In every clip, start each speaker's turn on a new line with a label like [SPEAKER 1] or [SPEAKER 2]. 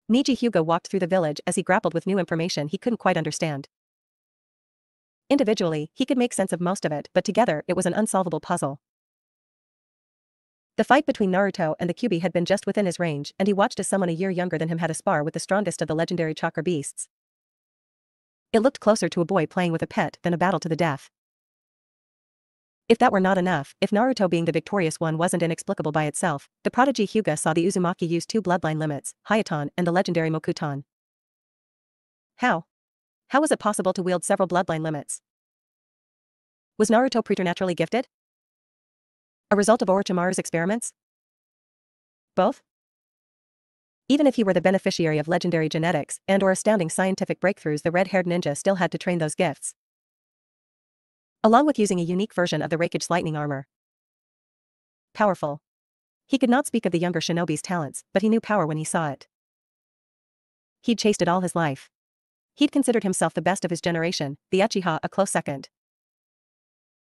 [SPEAKER 1] Niji Hyuga walked through the village as he grappled with new information he couldn't quite understand. Individually, he could make sense of most of it, but together it was an unsolvable puzzle. The fight between Naruto and the Kyuubi had been just within his range, and he watched as someone a year younger than him had a spar with the strongest of the legendary chakra beasts. It looked closer to a boy playing with a pet than a battle to the death. If that were not enough, if Naruto being the victorious one wasn't inexplicable by itself, the prodigy Hyuga saw the Uzumaki use two bloodline limits, Hayaton and the legendary Mokuton. How? How was it possible to wield several bloodline limits? Was Naruto preternaturally gifted? A result of Orochimaru's experiments? Both? Even if he were the beneficiary of legendary genetics and/or astounding scientific breakthroughs, the red-haired ninja still had to train those gifts, along with using a unique version of the Raikage lightning armor. Powerful. He could not speak of the younger shinobi's talents, but he knew power when he saw it. He'd chased it all his life. He'd considered himself the best of his generation, the Uchiha a close second.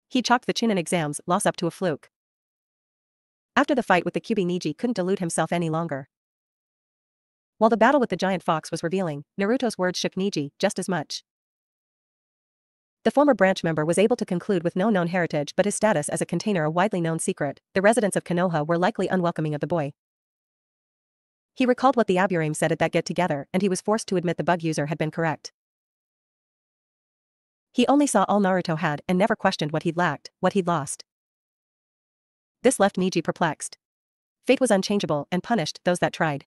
[SPEAKER 1] He chalked the Chunin exams loss up to a fluke. After the fight with the Kyuubi, Niji couldn't delude himself any longer. While the battle with the giant fox was revealing, Naruto's words shook Niji just as much. The former branch member was able to conclude with no known heritage but his status as a container a widely known secret. The residents of Konoha were likely unwelcoming of the boy. He recalled what the Aburame said at that get-together, and he was forced to admit the bug user had been correct. He only saw all Naruto had and never questioned what he'd lacked, what he'd lost. This left Niji perplexed. Fate was unchangeable and punished those that tried.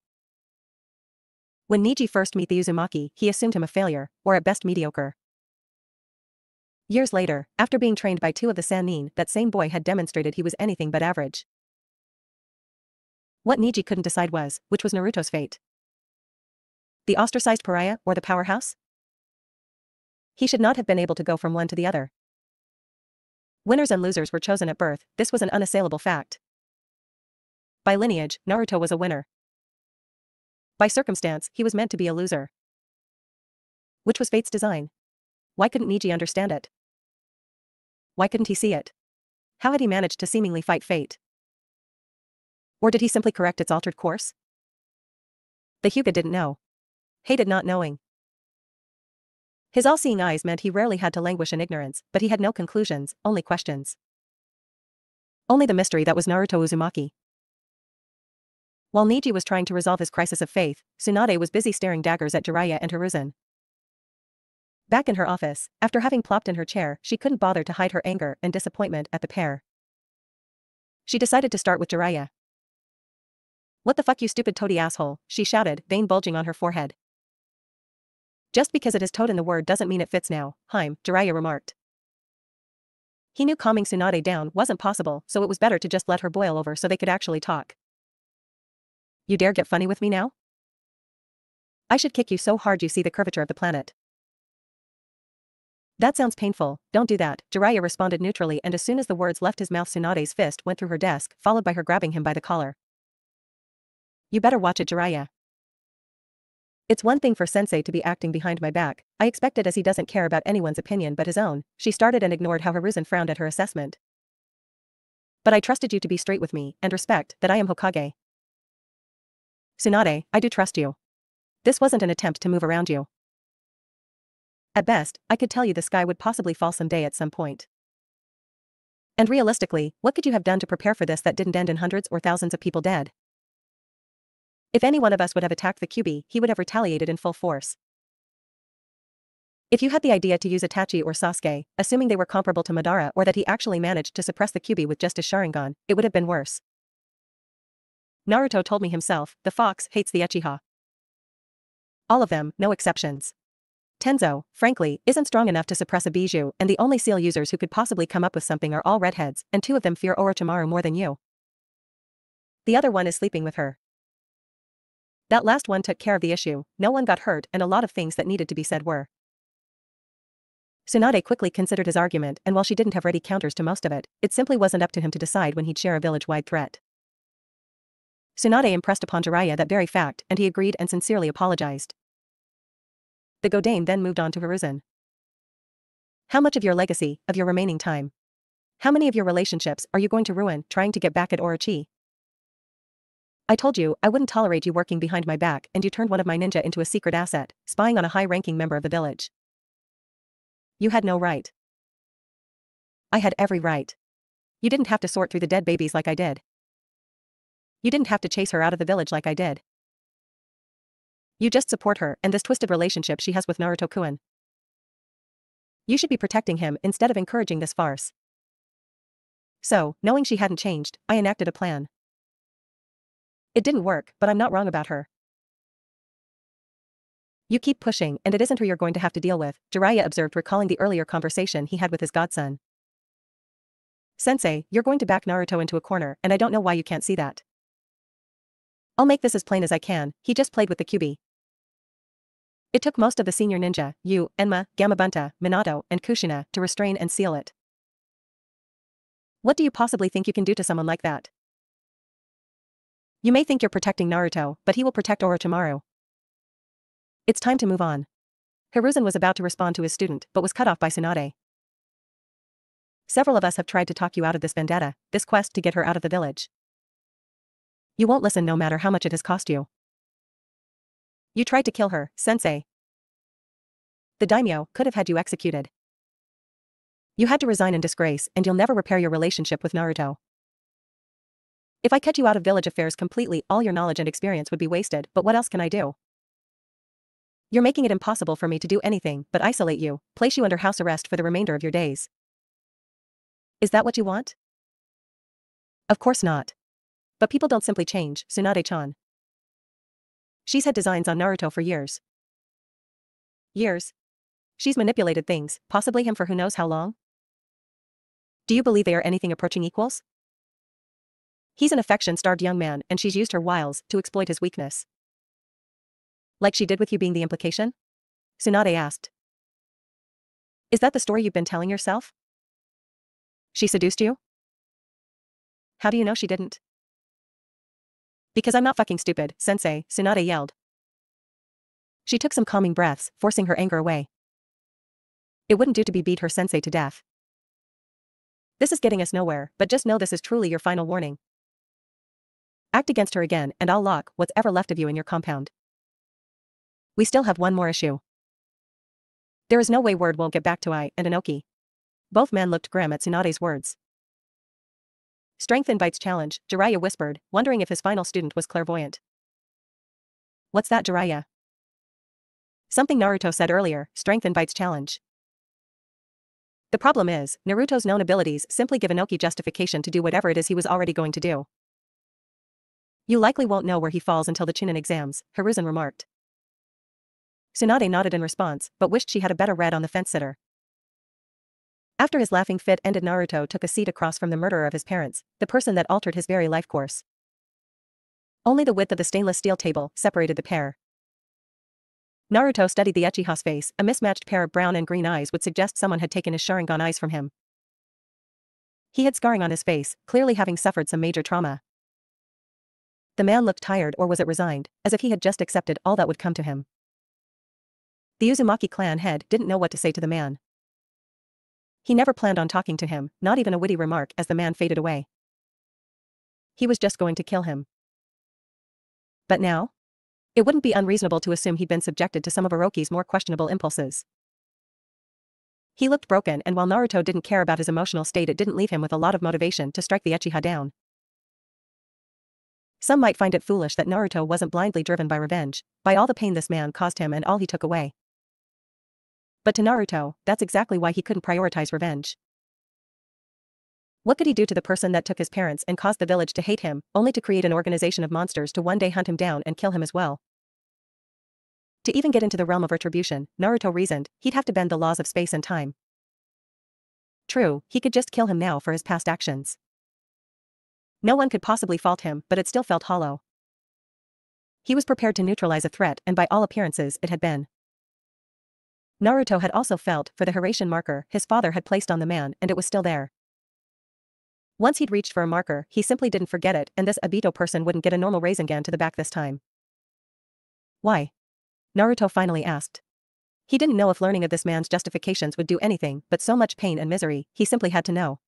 [SPEAKER 1] When Niji first met the Uzumaki, he assumed him a failure, or at best mediocre. Years later, after being trained by two of the Sannin, that same boy had demonstrated he was anything but average. What Niji couldn't decide was, which was Naruto's fate? The ostracized pariah, or the powerhouse? He should not have been able to go from one to the other. Winners and losers were chosen at birth, this was an unassailable fact. By lineage, Naruto was a winner. By circumstance, he was meant to be a loser. Which was fate's design? Why couldn't Niji understand it? Why couldn't he see it? How had he managed to seemingly fight fate? Or did he simply correct its altered course? The Hyuga didn't know. Hated not knowing. His all-seeing eyes meant he rarely had to languish in ignorance, but he had no conclusions, only questions. Only the mystery that was Naruto Uzumaki. While Niji was trying to resolve his crisis of faith, Tsunade was busy staring daggers at Jiraiya and Hiruzen. Back in her office, after having plopped in her chair, she couldn't bother to hide her anger and disappointment at the pair. She decided to start with Jiraiya. "What the fuck, you stupid toady asshole," she shouted, vein bulging on her forehead. "Just because it is toad in the word doesn't mean it fits now, Jiraiya remarked. He knew calming Tsunade down wasn't possible, so it was better to just let her boil over so they could actually talk. "You dare get funny with me now? I should kick you so hard you see the curvature of the planet." "That sounds painful, don't do that," Jiraiya responded neutrally, and as soon as the words left his mouth, Tsunade's fist went through her desk, followed by her grabbing him by the collar. "You better watch it, Jiraiya. It's one thing for sensei to be acting behind my back, I expect it, as he doesn't care about anyone's opinion but his own." She started and ignored how Hiruzen frowned at her assessment. "But I trusted you to be straight with me and respect that I am Hokage. Tsunade, I do trust you. This wasn't an attempt to move around you. At best, I could tell you the sky would possibly fall someday at some point. And realistically, what could you have done to prepare for this that didn't end in hundreds or thousands of people dead? If any one of us would have attacked the Kyuubi, he would have retaliated in full force. If you had the idea to use Itachi or Sasuke, assuming they were comparable to Madara or that he actually managed to suppress the Kyuubi with just his Sharingan, it would have been worse. Naruto told me himself, the fox hates the Uchiha. All of them, no exceptions. Tenzo, frankly, isn't strong enough to suppress a Bijou, and the only seal users who could possibly come up with something are all redheads, and two of them fear Orochimaru more than you. The other one is sleeping with her. That last one took care of the issue, no one got hurt, and a lot of things that needed to be said were. Tsunade quickly considered his argument, and while she didn't have ready counters to most of it, it simply wasn't up to him to decide when he'd share a village-wide threat. Tsunade impressed upon Jiraiya that very fact, and he agreed and sincerely apologized. The Godane then moved on to Hiruzen. "How much of your legacy, of your remaining time? How many of your relationships are you going to ruin trying to get back at Orochi?" I told you I wouldn't tolerate you working behind my back, and you turned one of my ninja into a secret asset, spying on a high-ranking member of the village. You had no right. I had every right. You didn't have to sort through the dead babies like I did. You didn't have to chase her out of the village like I did. You just support her and this twisted relationship she has with Naruto-kun. You should be protecting him instead of encouraging this farce. So, knowing she hadn't changed, I enacted a plan. It didn't work, but I'm not wrong about her. You keep pushing, and it isn't her you're going to have to deal with, Jiraiya observed, recalling the earlier conversation he had with his godson. Sensei, you're going to back Naruto into a corner, and I don't know why you can't see that. I'll make this as plain as I can, he just played with the Kyuubi. It took most of the senior ninja, you, Enma, Gamabunta, Minato, and Kushina, to restrain and seal it. What do you possibly think you can do to someone like that? You may think you're protecting Naruto, but he will protect Orochimaru. It's time to move on. Hiruzen was about to respond to his student, but was cut off by Tsunade. Several of us have tried to talk you out of this vendetta, this quest to get her out of the village. You won't listen no matter how much it has cost you. You tried to kill her, Sensei. The daimyo could have had you executed. You had to resign in disgrace, and you'll never repair your relationship with Naruto. If I cut you out of village affairs completely, all your knowledge and experience would be wasted, but what else can I do? You're making it impossible for me to do anything but isolate you, place you under house arrest for the remainder of your days. Is that what you want? Of course not. But people don't simply change, Tsunade-chan. She's had designs on Naruto for years. Years? She's manipulated things, possibly him for who knows how long? Do you believe they are anything approaching equals? He's an affection-starved young man, and she's used her wiles to exploit his weakness. Like she did with you being the implication? Tsunade asked. Is that the story you've been telling yourself? She seduced you? How do you know she didn't? Because I'm not fucking stupid, Sensei, Tsunade yelled. She took some calming breaths, forcing her anger away. It wouldn't do to be beat her sensei to death. This is getting us nowhere, but just know this is truly your final warning. Act against her again, and I'll lock what's ever left of you in your compound. We still have one more issue. There is no way word won't get back to I and Inoki. Both men looked grim at Tsunade's words. Strength invites challenge, Jiraiya whispered, wondering if his final student was clairvoyant. What's that, Jiraiya? Something Naruto said earlier, strength invites challenge. The problem is, Naruto's known abilities simply give Inoki justification to do whatever it is he was already going to do. You likely won't know where he falls until the Chunin exams, Hiruzen remarked. Tsunade nodded in response, but wished she had a better read on the fence-sitter. After his laughing fit ended, Naruto took a seat across from the murderer of his parents, the person that altered his very life course. Only the width of the stainless steel table separated the pair. Naruto studied the Uchiha's face, a mismatched pair of brown and green eyes would suggest someone had taken his Sharingan eyes from him. He had scarring on his face, clearly having suffered some major trauma. The man looked tired, or was it resigned, as if he had just accepted all that would come to him. The Uzumaki clan head didn't know what to say to the man. He never planned on talking to him, not even a witty remark as the man faded away. He was just going to kill him. But now? It wouldn't be unreasonable to assume he'd been subjected to some of Orochi's more questionable impulses. He looked broken, and while Naruto didn't care about his emotional state, it didn't leave him with a lot of motivation to strike the Uchiha down. Some might find it foolish that Naruto wasn't blindly driven by revenge, by all the pain this man caused him and all he took away. But to Naruto, that's exactly why he couldn't prioritize revenge. What could he do to the person that took his parents and caused the village to hate him, only to create an organization of monsters to one day hunt him down and kill him as well? To even get into the realm of retribution, Naruto reasoned, he'd have to bend the laws of space and time. True, he could just kill him now for his past actions. No one could possibly fault him, but it still felt hollow. He was prepared to neutralize a threat, and by all appearances it had been. Naruto had also felt for the Hiratian marker his father had placed on the man, and it was still there. Once he'd reached for a marker, he simply didn't forget it, and this Obito person wouldn't get a normal Rasengan to the back this time. Why? Naruto finally asked. He didn't know if learning of this man's justifications would do anything, but so much pain and misery, he simply had to know.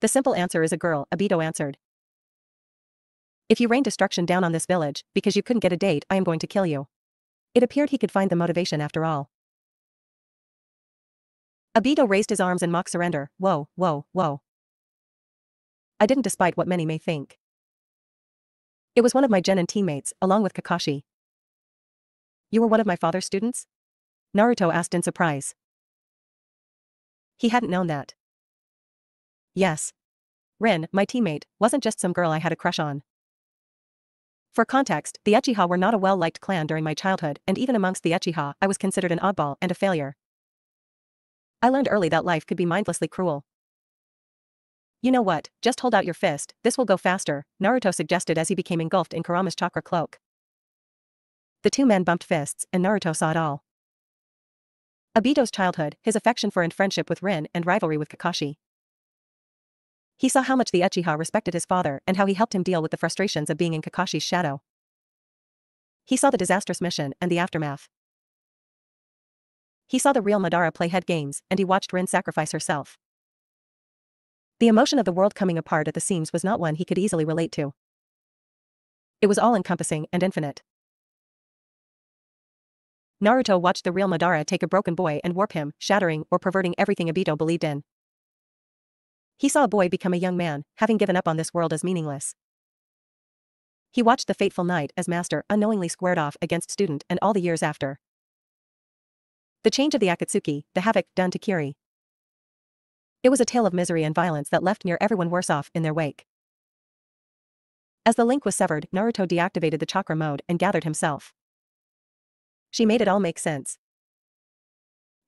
[SPEAKER 1] The simple answer is a girl, Obito answered. If you rain destruction down on this village, because you couldn't get a date, I am going to kill you. It appeared he could find the motivation after all. Obito raised his arms in mock surrender. Whoa, whoa, whoa. I didn't, despite what many may think. It was one of my genin teammates, along with Kakashi. You were one of my father's students? Naruto asked in surprise. He hadn't known that. Yes. Rin, my teammate, wasn't just some girl I had a crush on. For context, the Uchiha were not a well-liked clan during my childhood, and even amongst the Uchiha, I was considered an oddball and a failure. I learned early that life could be mindlessly cruel. You know what, just hold out your fist, this will go faster, Naruto suggested as he became engulfed in Kurama's chakra cloak. The two men bumped fists, and Naruto saw it all. Obito's childhood, his affection for and friendship with Rin, and rivalry with Kakashi. He saw how much the Uchiha respected his father and how he helped him deal with the frustrations of being in Kakashi's shadow. He saw the disastrous mission and the aftermath. He saw the real Madara play head games, and he watched Rin sacrifice herself. The emotion of the world coming apart at the seams was not one he could easily relate to. It was all-encompassing and infinite. Naruto watched the real Madara take a broken boy and warp him, shattering or perverting everything Obito believed in. He saw a boy become a young man, having given up on this world as meaningless. He watched the fateful night as master unknowingly squared off against student and all the years after. The change of the Akatsuki, the havoc done to Kiri. It was a tale of misery and violence that left near everyone worse off in their wake. As the link was severed, Naruto deactivated the chakra mode and gathered himself. She made it all make sense.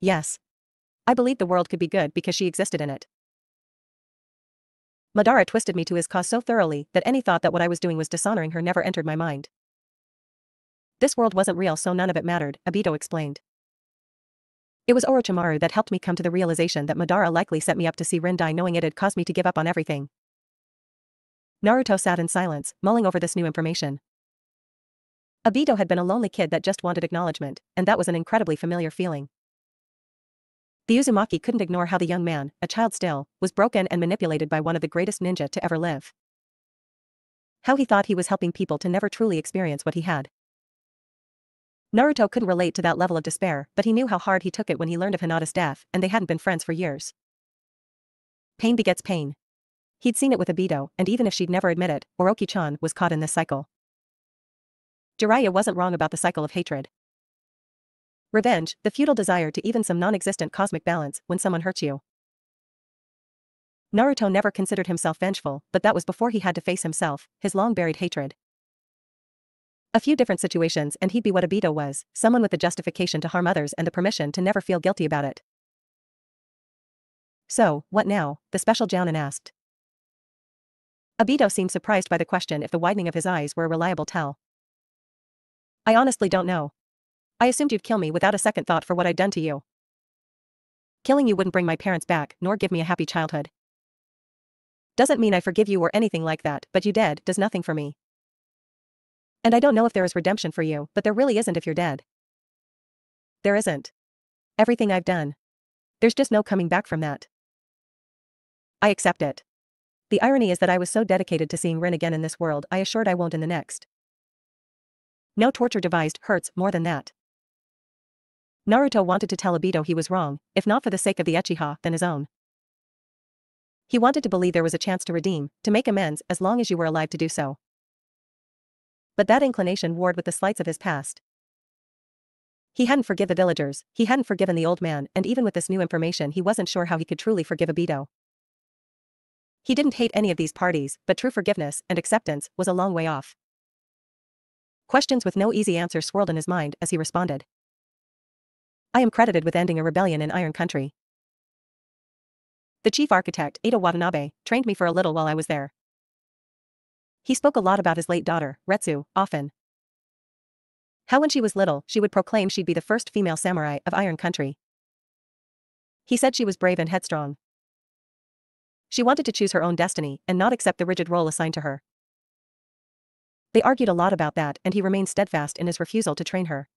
[SPEAKER 1] Yes. I believed the world could be good because she existed in it. Madara twisted me to his cause so thoroughly that any thought that what I was doing was dishonoring her never entered my mind. This world wasn't real, so none of it mattered, Obito explained. It was Orochimaru that helped me come to the realization that Madara likely set me up to see Rin die, knowing it had caused me to give up on everything. Naruto sat in silence, mulling over this new information. Obito had been a lonely kid that just wanted acknowledgement, and that was an incredibly familiar feeling. The Uzumaki couldn't ignore how the young man, a child still, was broken and manipulated by one of the greatest ninja to ever live. How he thought he was helping people to never truly experience what he had. Naruto couldn't relate to that level of despair, but he knew how hard he took it when he learned of Hinata's death, and they hadn't been friends for years. Pain begets pain. He'd seen it with Obito, and even if she'd never admit it, Orochi-chan was caught in this cycle. Jiraiya wasn't wrong about the cycle of hatred. Revenge, the futile desire to even some non-existent cosmic balance when someone hurts you. Naruto never considered himself vengeful, but that was before he had to face himself, his long-buried hatred. A few different situations and he'd be what Obito was, someone with the justification to harm others and the permission to never feel guilty about it. So, what now? The special Jounin asked. Obito seemed surprised by the question, if the widening of his eyes were a reliable tell. I honestly don't know. I assumed you'd kill me without a second thought for what I'd done to you. Killing you wouldn't bring my parents back, nor give me a happy childhood. Doesn't mean I forgive you or anything like that, but you dead does nothing for me. And I don't know if there is redemption for you, but there really isn't if you're dead. There isn't. Everything I've done. There's just no coming back from that. I accept it. The irony is that I was so dedicated to seeing Rin again in this world, I assured I won't in the next. No torture devised hurts more than that. Naruto wanted to tell Obito he was wrong, if not for the sake of the Uchiha, then his own. He wanted to believe there was a chance to redeem, to make amends, as long as you were alive to do so. But that inclination warred with the slights of his past. He hadn't forgiven the villagers, he hadn't forgiven the old man, and even with this new information he wasn't sure how he could truly forgive Obito. He didn't hate any of these parties, but true forgiveness and acceptance was a long way off. Questions with no easy answer swirled in his mind as he responded. I am credited with ending a rebellion in Iron Country. The chief architect, Edo Watanabe, trained me for a little while I was there. He spoke a lot about his late daughter, Retsu, often. How when she was little, she would proclaim she'd be the first female samurai of Iron Country. He said she was brave and headstrong. She wanted to choose her own destiny and not accept the rigid role assigned to her. They argued a lot about that, and he remained steadfast in his refusal to train her.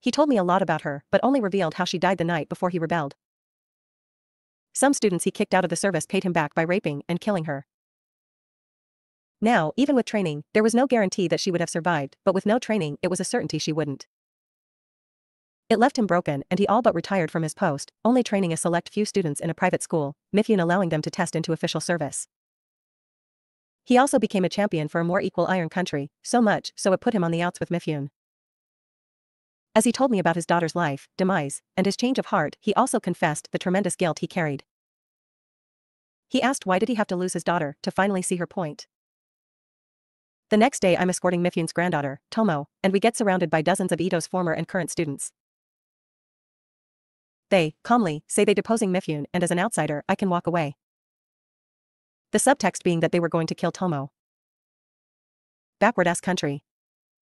[SPEAKER 1] He told me a lot about her, but only revealed how she died the night before he rebelled. Some students he kicked out of the service paid him back by raping and killing her. Now, even with training, there was no guarantee that she would have survived, but with no training, it was a certainty she wouldn't. It left him broken and he all but retired from his post, only training a select few students in a private school, Mifune allowing them to test into official service. He also became a champion for a more equal Iron Country, so much so it put him on the outs with Mifune. As he told me about his daughter's life, demise, and his change of heart, he also confessed the tremendous guilt he carried. He asked why did he have to lose his daughter to finally see her point. The next day I'm escorting Mifune's granddaughter, Tomo, and we get surrounded by dozens of Ito's former and current students. They, calmly, say they deposing Mifune and as an outsider I can walk away. The subtext being that they were going to kill Tomo. Backward-ass country.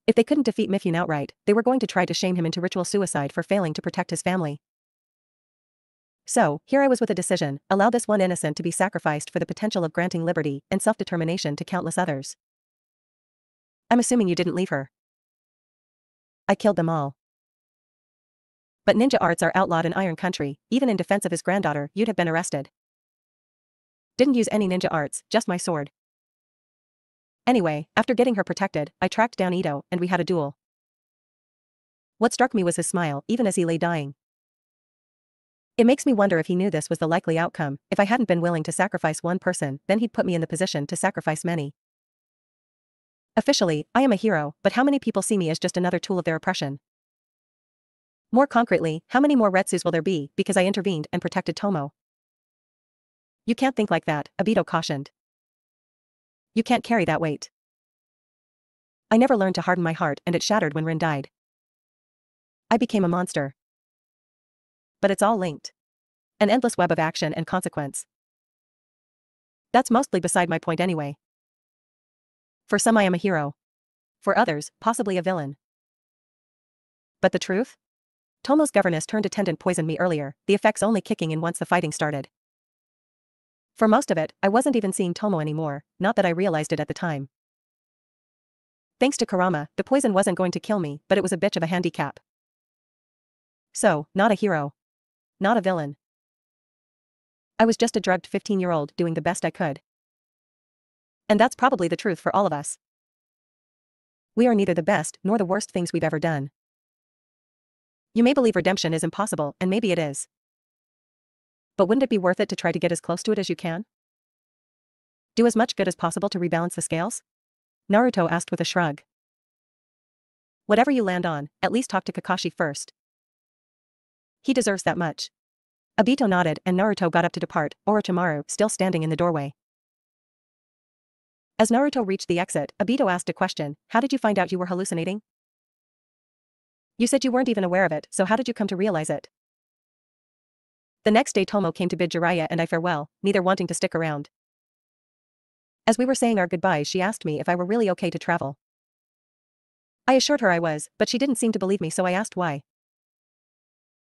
[SPEAKER 1] If they couldn't defeat Mifune outright, they were going to try to shame him into ritual suicide for failing to protect his family. So, here I was with a decision, allow this one innocent to be sacrificed for the potential of granting liberty and self-determination to countless others. I'm assuming you didn't leave her. I killed them all. But ninja arts are outlawed in Iron Country, even in defense of his granddaughter, you'd have been arrested. Didn't use any ninja arts, just my sword. Anyway, after getting her protected, I tracked down Ito, and we had a duel. What struck me was his smile, even as he lay dying. It makes me wonder if he knew this was the likely outcome. If I hadn't been willing to sacrifice one person, then he'd put me in the position to sacrifice many. Officially, I am a hero, but how many people see me as just another tool of their oppression? More concretely, how many more Retsus will there be because I intervened and protected Tomo? You can't think like that, Obito cautioned. You can't carry that weight. I never learned to harden my heart and it shattered when Rin died. I became a monster. But it's all linked. An endless web of action and consequence. That's mostly beside my point anyway. For some I am a hero. For others, possibly a villain. But the truth? Tomo's governess turned attendant poisoned me earlier, the effects only kicking in once the fighting started. For most of it, I wasn't even seeing Tomo anymore, not that I realized it at the time. Thanks to Kurama, the poison wasn't going to kill me, but it was a bitch of a handicap. So, not a hero. Not a villain. I was just a drugged 15-year-old doing the best I could. And that's probably the truth for all of us. We are neither the best nor the worst things we've ever done. You may believe redemption is impossible, and maybe it is. But wouldn't it be worth it to try to get as close to it as you can? Do as much good as possible to rebalance the scales? Naruto asked with a shrug. Whatever you land on, at least talk to Kakashi first. He deserves that much. Obito nodded and Naruto got up to depart, Orochimaru still standing in the doorway. As Naruto reached the exit, Obito asked a question, how did you find out you were hallucinating? You said you weren't even aware of it, so how did you come to realize it? The next day Tomo came to bid Jiraiya and I farewell, neither wanting to stick around. As we were saying our goodbyes she asked me if I were really okay to travel. I assured her I was, but she didn't seem to believe me so I asked why.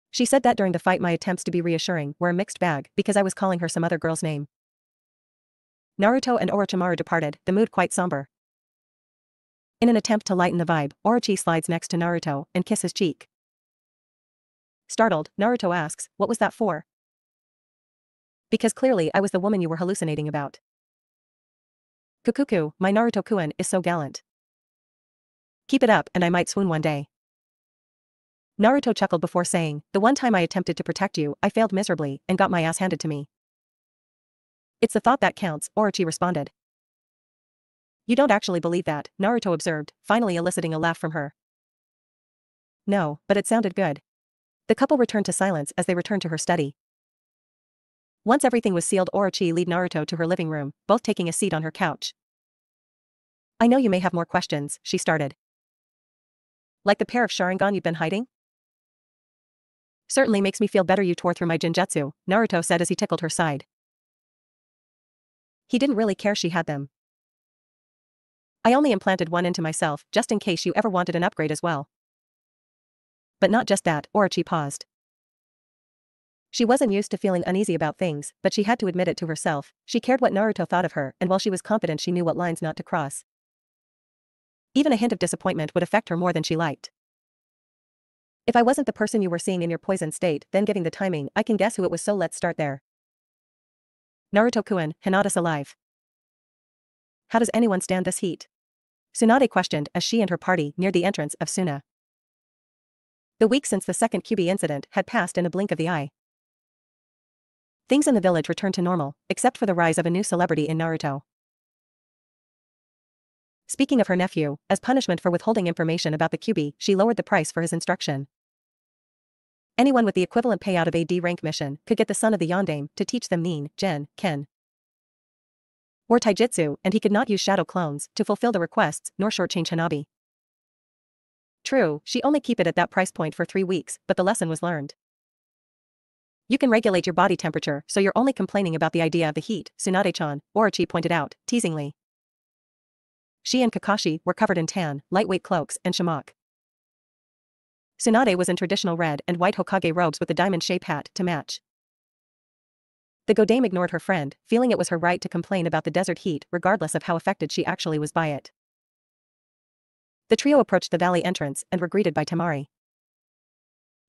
[SPEAKER 1] She said that during the fight my attempts to be reassuring were a mixed bag because I was calling her some other girl's name. Naruto and Orochimaru departed, the mood quite somber. In an attempt to lighten the vibe, Orochi slides next to Naruto and kisses his cheek. Startled, Naruto asks, what was that for? Because clearly I was the woman you were hallucinating about. Kukuku, my Naruto-kun is so gallant. Keep it up and I might swoon one day. Naruto chuckled before saying, the one time I attempted to protect you, I failed miserably and got my ass handed to me. It's the thought that counts, Orochi responded. You don't actually believe that, Naruto observed, finally eliciting a laugh from her. No, but it sounded good. The couple returned to silence as they returned to her study. Once everything was sealed Orochi led Naruto to her living room, both taking a seat on her couch. I know you may have more questions, she started. Like the pair of Sharingan you've been hiding? Certainly makes me feel better you tore through my Jinjutsu, Naruto said as he tickled her side. He didn't really care she had them. I only implanted one into myself, just in case you ever wanted an upgrade as well. But not just that, Orochi paused. She wasn't used to feeling uneasy about things, but she had to admit it to herself, she cared what Naruto thought of her and while she was confident she knew what lines not to cross. Even a hint of disappointment would affect her more than she liked. If I wasn't the person you were seeing in your poisoned state, then giving the timing, I can guess who it was so let's start there. Naruto-kun, Hinata's alive. how does anyone stand this heat? Tsunade questioned as she and her party neared the entrance of Suna. The week since the second Kyuubi incident had passed in a blink of the eye. Things in the village returned to normal, except for the rise of a new celebrity in Naruto. Speaking of her nephew, as punishment for withholding information about the Kyuubi, she lowered the price for his instruction. Anyone with the equivalent payout of a D-rank mission could get the son of the Yondaime to teach them Nin, Gen, Ken, or Taijutsu, and he could not use shadow clones to fulfill the requests nor shortchange Hanabi. True, she only keep it at that price point for 3 weeks, but the lesson was learned. You can regulate your body temperature, so you're only complaining about the idea of the heat, Tsunade-chan, Orochi pointed out, teasingly. She and Kakashi were covered in tan, lightweight cloaks and shamok. Tsunade was in traditional red and white Hokage robes with a diamond-shaped hat to match. The Godame ignored her friend, feeling it was her right to complain about the desert heat regardless of how affected she actually was by it. The trio approached the valley entrance and were greeted by Temari.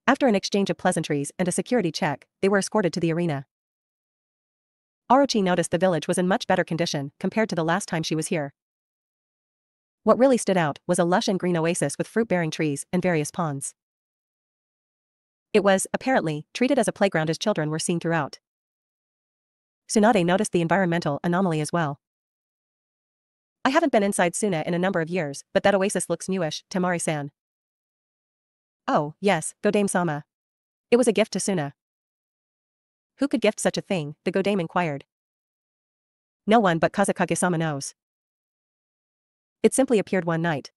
[SPEAKER 1] After an exchange of pleasantries and a security check, they were escorted to the arena. Orochi noticed the village was in much better condition compared to the last time she was here. What really stood out was a lush and green oasis with fruit-bearing trees and various ponds. It was, apparently, treated as a playground as children were seen throughout. Tsunade noticed the environmental anomaly as well. I haven't been inside Suna in a number of years, but that oasis looks newish, Temari-san. Oh, yes, Godame-sama. It was a gift to Suna. Who could gift such a thing, the Godame inquired. No one but Kazekage-sama knows. It simply appeared one night.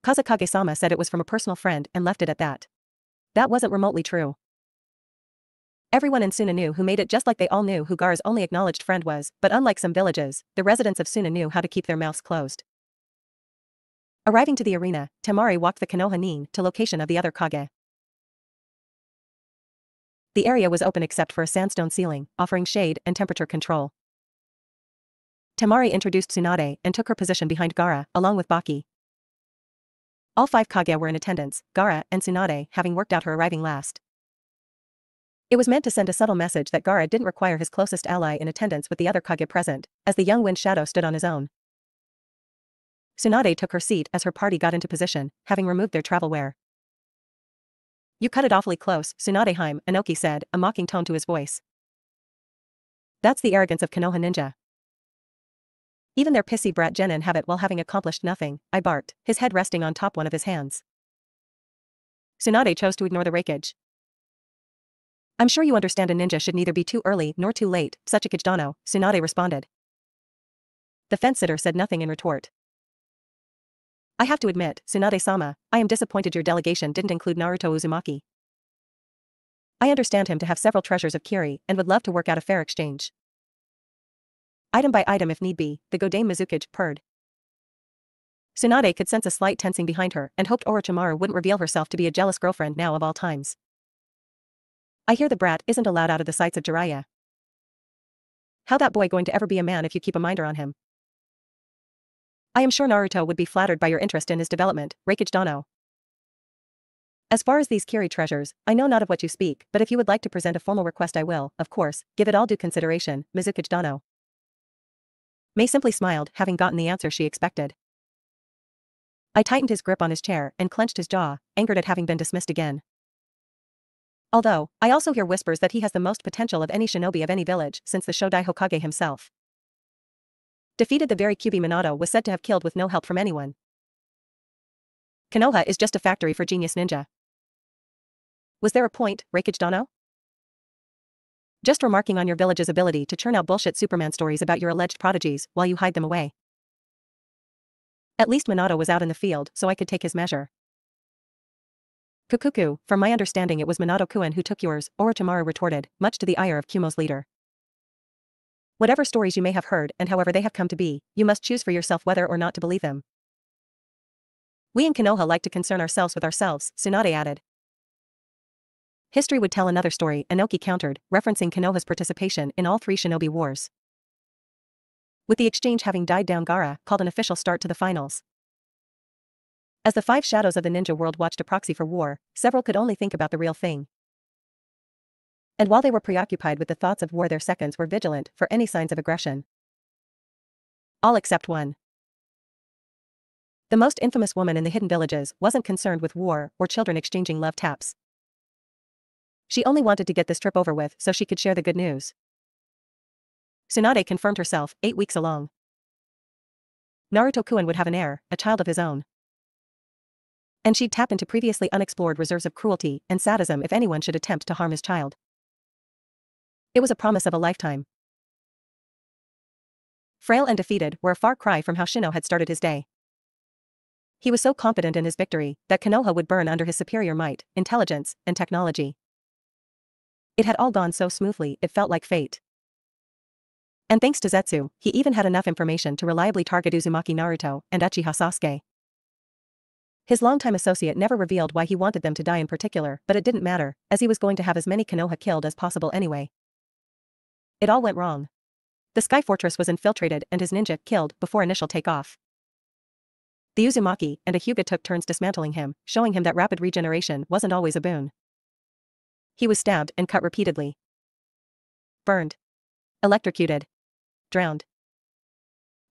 [SPEAKER 1] Kazekage-sama said it was from a personal friend and left it at that. That wasn't remotely true. Everyone in Suna knew who made it, just like they all knew who Gaara's only acknowledged friend was, but unlike some villages, the residents of Suna knew how to keep their mouths closed. Arriving to the arena, Temari walked the Konoha Nin to location of the other Kage. The area was open except for a sandstone ceiling, offering shade and temperature control. Temari introduced Tsunade and took her position behind Gaara, along with Baki. All 5 Kage were in attendance, Gaara and Tsunade having worked out her arriving last. It was meant to send a subtle message that Gaara didn't require his closest ally in attendance with the other Kage present, as the young Wind Shadow stood on his own. Tsunade took her seat as her party got into position, having removed their travel wear. You cut it awfully close, Tsunadeheim, Inoki said, a mocking tone to his voice. That's the arrogance of Konoha ninja. Even their pissy brat genin have it while having accomplished nothing, I barked, his head resting on top one of his hands. Tsunade chose to ignore the rakeage. I'm sure you understand a ninja should neither be too early nor too late, Tsuchikage Dano, Tsunade responded. The fence-sitter said nothing in retort. I have to admit, Tsunade-sama, I am disappointed your delegation didn't include Naruto Uzumaki. I understand him to have several treasures of Kiri and would love to work out a fair exchange. Item by item if need be, the Godame Mizukage purred. Tsunade could sense a slight tensing behind her and hoped Orochimaru wouldn't reveal herself to be a jealous girlfriend now of all times. I hear the brat isn't allowed out of the sights of Jiraiya. How that boy going to ever be a man if you keep a minder on him? I am sure Naruto would be flattered by your interest in his development, Raikage Dano. As far as these Kiri treasures, I know not of what you speak, but if you would like to present a formal request I will, of course, give it all due consideration, Mizukage Dano. Mei simply smiled, having gotten the answer she expected. I tightened his grip on his chair and clenched his jaw, angered at having been dismissed again. Although, I also hear whispers that he has the most potential of any shinobi of any village since the Shodai Hokage himself defeated the very Kyuubi Minato was said to have killed with no help from anyone. Konoha is just a factory for genius ninja. Was there a point, Raikage Dano? Just remarking on your village's ability to churn out bullshit Superman stories about your alleged prodigies while you hide them away. At least Minato was out in the field so I could take his measure. Kukuku, from my understanding it was Minato-kun who took yours, Orochimaru retorted, much to the ire of Kumo's leader. Whatever stories you may have heard and however they have come to be, you must choose for yourself whether or not to believe them. We in Konoha like to concern ourselves with ourselves, Tsunade added. History would tell another story, Inoki countered, referencing Konoha's participation in all 3 shinobi wars. With the exchange having died down, Gaara called an official start to the finals. As the 5 shadows of the ninja world watched a proxy for war, several could only think about the real thing. And while they were preoccupied with the thoughts of war, their seconds were vigilant for any signs of aggression. All except one. The most infamous woman in the hidden villages wasn't concerned with war or children exchanging love taps. She only wanted to get this trip over with so she could share the good news. Tsunade confirmed herself 8 weeks along. Naruto-kun would have an heir, a child of his own. And she'd tap into previously unexplored reserves of cruelty and sadism if anyone should attempt to harm his child. It was a promise of a lifetime. Frail and defeated were a far cry from how Shino had started his day. He was so confident in his victory that Konoha would burn under his superior might, intelligence, and technology. It had all gone so smoothly it felt like fate. And thanks to Zetsu, he even had enough information to reliably target Uzumaki Naruto and Uchiha Sasuke. His longtime associate never revealed why he wanted them to die in particular, but it didn't matter, as he was going to have as many Konoha killed as possible anyway. It all went wrong. The Sky Fortress was infiltrated and his ninja killed before initial takeoff. The Uzumaki and a Hyuga took turns dismantling him, showing him that rapid regeneration wasn't always a boon. He was stabbed and cut repeatedly. Burned. Electrocuted. Drowned.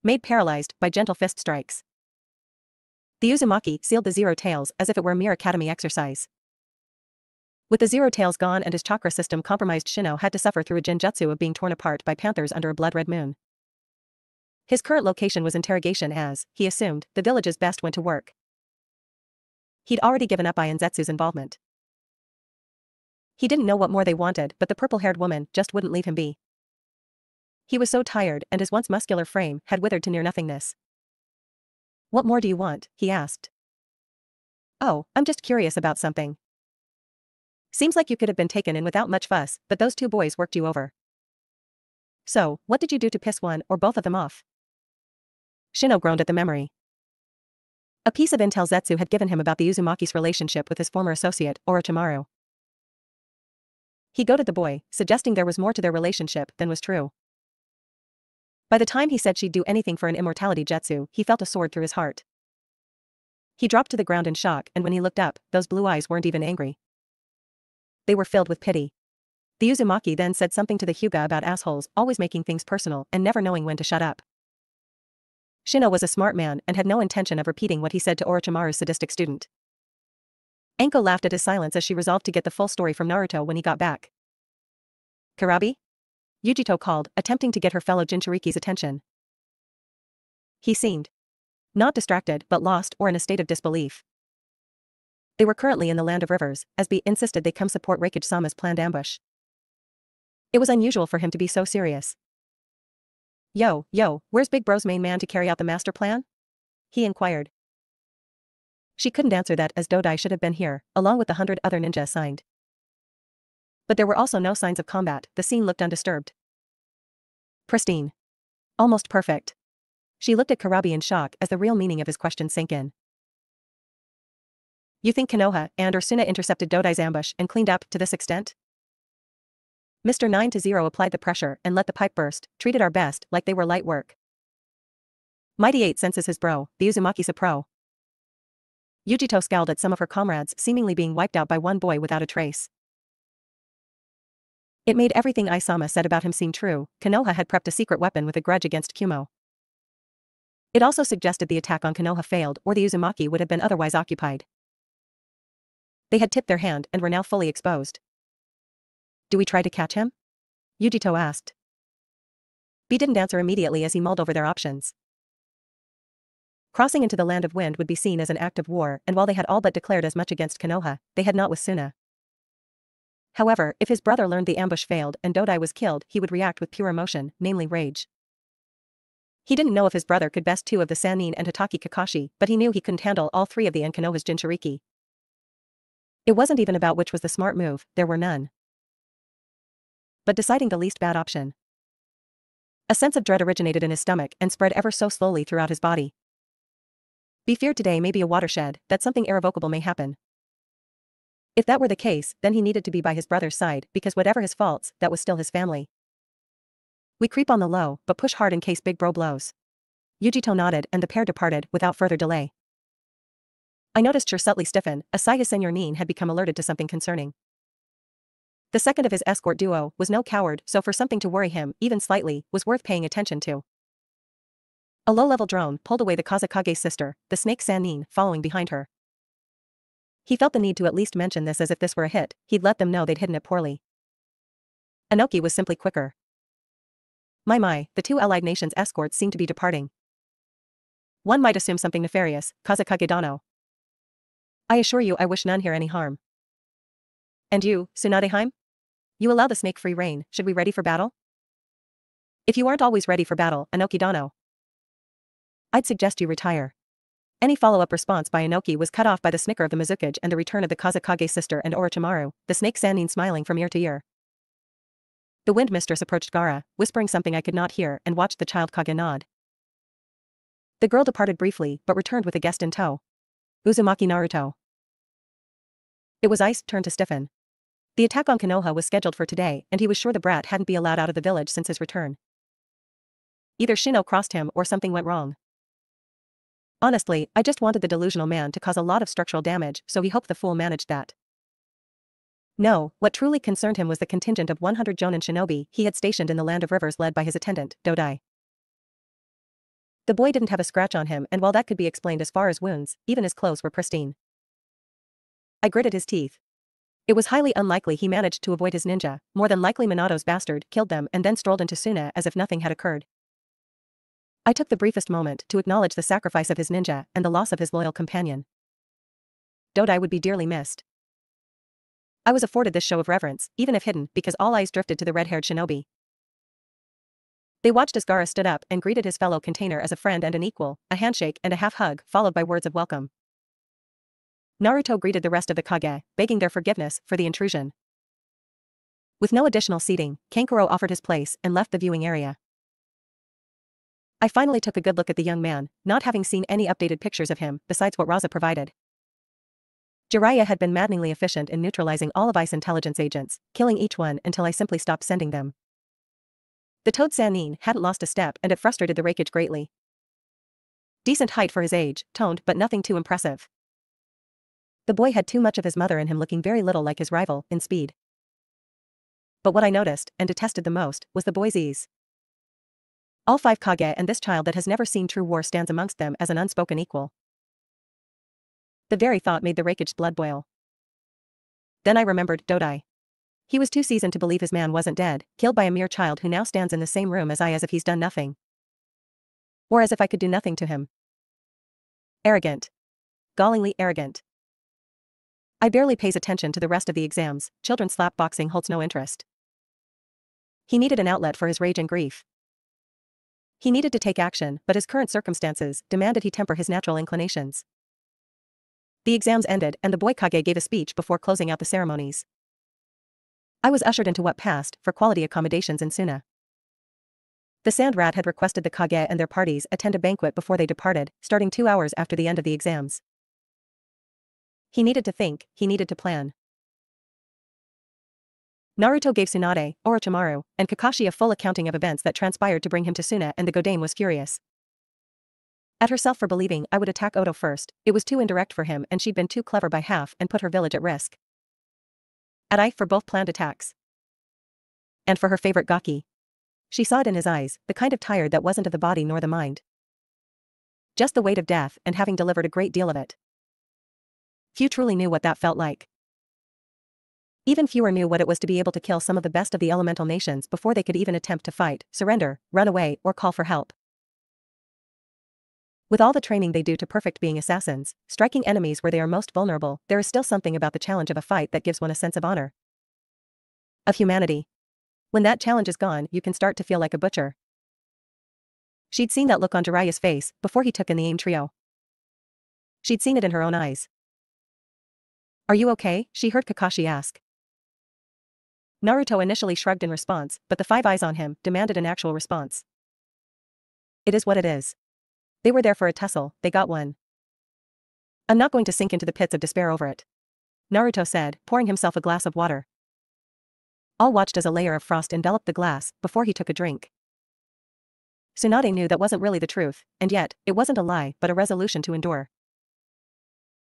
[SPEAKER 1] Made paralyzed by gentle fist strikes. The Uzumaki sealed the Zero Tails as if it were a mere academy exercise. With the Zero Tails gone and his chakra system compromised, Shino had to suffer through a genjutsu of being torn apart by panthers under a blood-red moon. His current location was interrogation as, he assumed, the village's best went to work. He'd already given up on Zetsu's involvement. He didn't know what more they wanted, but the purple-haired woman just wouldn't leave him be. He was so tired and his once muscular frame had withered to near-nothingness. "What more do you want?" he asked. "Oh, I'm just curious about something. Seems like you could have been taken in without much fuss, but those two boys worked you over. So, what did you do to piss one or both of them off?" Shino groaned at the memory. A piece of intel Zetsu had given him about the Uzumaki's relationship with his former associate, Orochimaru. He goaded the boy, suggesting there was more to their relationship than was true. By the time he said she'd do anything for an immortality jutsu, he felt a sword through his heart. He dropped to the ground in shock, and when he looked up, those blue eyes weren't even angry. They were filled with pity. The Uzumaki then said something to the Hyuga about assholes always making things personal and never knowing when to shut up. Shino was a smart man and had no intention of repeating what he said to Orochimaru's sadistic student. Anko laughed at his silence as she resolved to get the full story from Naruto when he got back. "Karabi?" Yujito called, attempting to get her fellow Jinchuriki's attention. He seemed not distracted but lost or in a state of disbelief. They were currently in the Land of Rivers, as B insisted they come support Reikage-sama's planned ambush. It was unusual for him to be so serious. Yo, where's Big Bro's main man to carry out the master plan?" he inquired. She couldn't answer that as Dodai should have been here, along with the 100 other ninja assigned. But there were also no signs of combat, the scene looked undisturbed. Pristine. Almost perfect. She looked at Karabi in shock as the real meaning of his question sank in. "You think Konoha and or Suna intercepted Dodai's ambush and cleaned up to this extent?" Mr. 9-0 applied the pressure and let the pipe burst, treated our best like they were light work. Mighty 8 senses his bro, the Uzumaki's a pro. Yujito scowled at some of her comrades seemingly being wiped out by one boy without a trace. It made everything Isama said about him seem true. Konoha had prepped a secret weapon with a grudge against Kumo. It also suggested the attack on Konoha failed or the Uzumaki would have been otherwise occupied. They had tipped their hand and were now fully exposed. "Do we try to catch him?" Yujito asked. B didn't answer immediately as he mulled over their options. Crossing into the Land of Wind would be seen as an act of war, and while they had all but declared as much against Konoha, they had not with Suna. However, if his brother learned the ambush failed and Dodai was killed, he would react with pure emotion, namely rage. He didn't know if his brother could best 2 of the Sannin and Hitaki Kakashi, but he knew he couldn't handle all 3 of the Konoha's Jinchuriki. It wasn't even about which was the smart move, there were none. But deciding the least bad option. A sense of dread originated in his stomach and spread ever so slowly throughout his body. Be feared today may be a watershed, that something irrevocable may happen. If that were the case, then he needed to be by his brother's side, because whatever his faults, that was still his family. "We creep on the low, but push hard in case Big Bro blows." Yujito nodded and the pair departed without further delay. I noticed her subtly stiffen, a sigh his Senor Nin had become alerted to something concerning. The second of his escort duo was no coward, so for something to worry him, even slightly, was worth paying attention to. A low-level drone pulled away the Kazekage's sister, the snake Sannin, following behind her. He felt the need to at least mention this, as if this were a hit, he'd let them know they'd hidden it poorly. Inoki was simply quicker. My, the two allied nations' escorts seemed to be departing. One might assume something nefarious, Kazekage Dano. I assure you I wish none here any harm. And you, Tsunadeheim? You allow the snake free rein, should we ready for battle? If you aren't always ready for battle, Inoki Dano, I'd suggest you retire. Any follow-up response by Inoki was cut off by the snicker of the Mizukage and the return of the Kazekage sister and Orochimaru, the snake Sannin smiling from ear to ear. The wind mistress approached Gaara, whispering something I could not hear, and watched the child Kage nod. The girl departed briefly, but returned with a guest in tow. Uzumaki Naruto. It was Ice's turn to stiffen. The attack on Konoha was scheduled for today, and he was sure the brat hadn't been allowed out of the village since his return. Either Shino crossed him or something went wrong. Honestly, I just wanted the delusional man to cause a lot of structural damage, so he hoped the fool managed that. No, what truly concerned him was the contingent of 100 Jonin shinobi he had stationed in the Land of Rivers led by his attendant, Dodai. The boy didn't have a scratch on him, and while that could be explained as far as wounds, even his clothes were pristine. I gritted his teeth. It was highly unlikely he managed to avoid his ninja, more than likely Minato's bastard killed them and then strolled into Suna as if nothing had occurred. I took the briefest moment to acknowledge the sacrifice of his ninja and the loss of his loyal companion. Dodai would be dearly missed. I was afforded this show of reverence, even if hidden, because all eyes drifted to the red-haired shinobi. They watched as Gaara stood up and greeted his fellow container as a friend and an equal, a handshake and a half-hug, followed by words of welcome. Naruto greeted the rest of the Kage, begging their forgiveness for the intrusion. With no additional seating, Kankuro offered his place and left the viewing area. I finally took a good look at the young man, not having seen any updated pictures of him, besides what Raza provided. Jiraiya had been maddeningly efficient in neutralizing all of Ice intelligence agents, killing each one until I simply stopped sending them. The Toad Sannin hadn't lost a step, and it frustrated the Raikage greatly. Decent height for his age, toned but nothing too impressive. The boy had too much of his mother in him, looking very little like his rival in speed. But what I noticed, and detested the most, was the boy's ease. All 5 Kage and this child that has never seen true war stands amongst them as an unspoken equal. The very thought made the Raikage's blood boil. Then I remembered Dodai. He was too seasoned to believe his man wasn't dead, killed by a mere child who now stands in the same room as I, as if he's done nothing. Or as if I could do nothing to him. Arrogant. Gallingly arrogant. I barely pays attention to the rest of the exams, children's slap boxing holds no interest. He needed an outlet for his rage and grief. He needed to take action, but his current circumstances demanded he temper his natural inclinations. The exams ended and the boy Kage gave a speech before closing out the ceremonies. I was ushered into what passed for quality accommodations in Suna. The Sand Rat had requested the Kage and their parties attend a banquet before they departed, starting 2 hours after the end of the exams. He needed to think, he needed to plan. Naruto gave Tsunade, Orochimaru, and Kakashi a full accounting of events that transpired to bring him to Suna, and the Godame was furious at herself for believing I would attack Oto first. It was too indirect for him, and she'd been too clever by half and put her village at risk. At I for both planned attacks. And for her favorite Gaki. She saw it in his eyes, the kind of tired that wasn't of the body nor the mind. Just the weight of death, and having delivered a great deal of it. Few truly knew what that felt like. Even fewer knew what it was to be able to kill some of the best of the elemental nations before they could even attempt to fight, surrender, run away, or call for help. With all the training they do to perfect being assassins, striking enemies where they are most vulnerable, there is still something about the challenge of a fight that gives one a sense of honor. Of humanity. When that challenge is gone, you can start to feel like a butcher. She'd seen that look on Jiraiya's face before he took in the AIM trio. She'd seen it in her own eyes. Are you okay? She heard Kakashi ask. Naruto initially shrugged in response, but the 5 eyes on him demanded an actual response. It is what it is. They were there for a tussle, they got one. I'm not going to sink into the pits of despair over it. Naruto said, pouring himself a glass of water. All watched as a layer of frost enveloped the glass before he took a drink. Tsunade knew that wasn't really the truth, and yet, it wasn't a lie but a resolution to endure.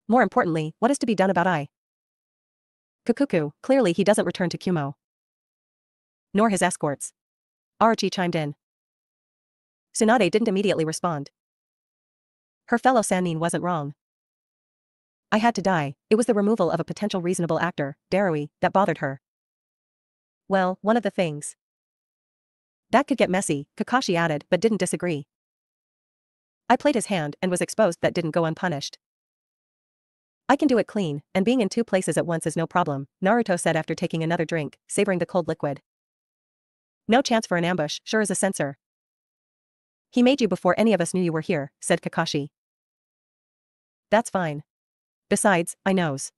[SPEAKER 1] More importantly, what is to be done about I? Kukuku, clearly he doesn't return to Kumo. Nor his escorts. Orochi chimed in. Tsunade didn't immediately respond. Her fellow Sannin wasn't wrong. I had to die. It was the removal of a potential reasonable actor, Darui, that bothered her. Well, one of the things. That could get messy, Kakashi added, but didn't disagree. I played his hand and was exposed. That didn't go unpunished. I can do it clean, and being in two places at once is no problem, Naruto said after taking another drink, savoring the cold liquid. No chance for an ambush, sure as a censor. He made you before any of us knew you were here, said Kakashi. That's fine. Besides, I knows.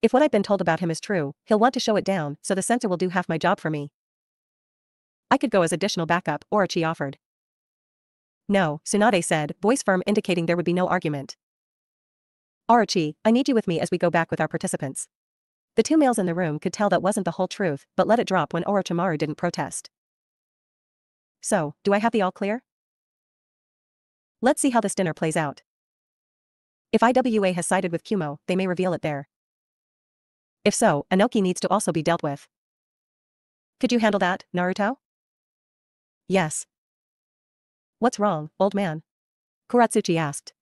[SPEAKER 1] If what I've been told about him is true, he'll want to show it down, so the censor will do half my job for me. I could go as additional backup, Orochi offered. No, Tsunade said, voice firm indicating there would be no argument. Orochi, I need you with me as we go back with our participants. The two males in the room could tell that wasn't the whole truth, but let it drop when Orochimaru didn't protest. So, do I have the all clear? Let's see how this dinner plays out. If IWA has sided with Kumo, they may reveal it there. If so, Inoki needs to also be dealt with. Could you handle that, Naruto? Yes. What's wrong, old man? Kuratsuchi asked.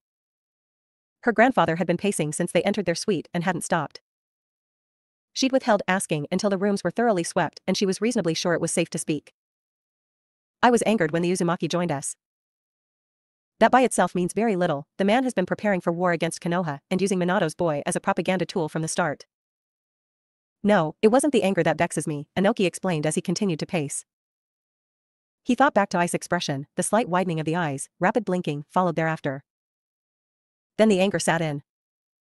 [SPEAKER 1] Her grandfather had been pacing since they entered their suite and hadn't stopped. She'd withheld asking until the rooms were thoroughly swept and she was reasonably sure it was safe to speak. I was angered when the Uzumaki joined us. That by itself means very little. The man has been preparing for war against Konoha and using Minato's boy as a propaganda tool from the start. No, it wasn't the anger that vexes me, Inoki explained as he continued to pace. He thought back to Ice's expression, the slight widening of the eyes, rapid blinking, followed thereafter. Then the anger sat in.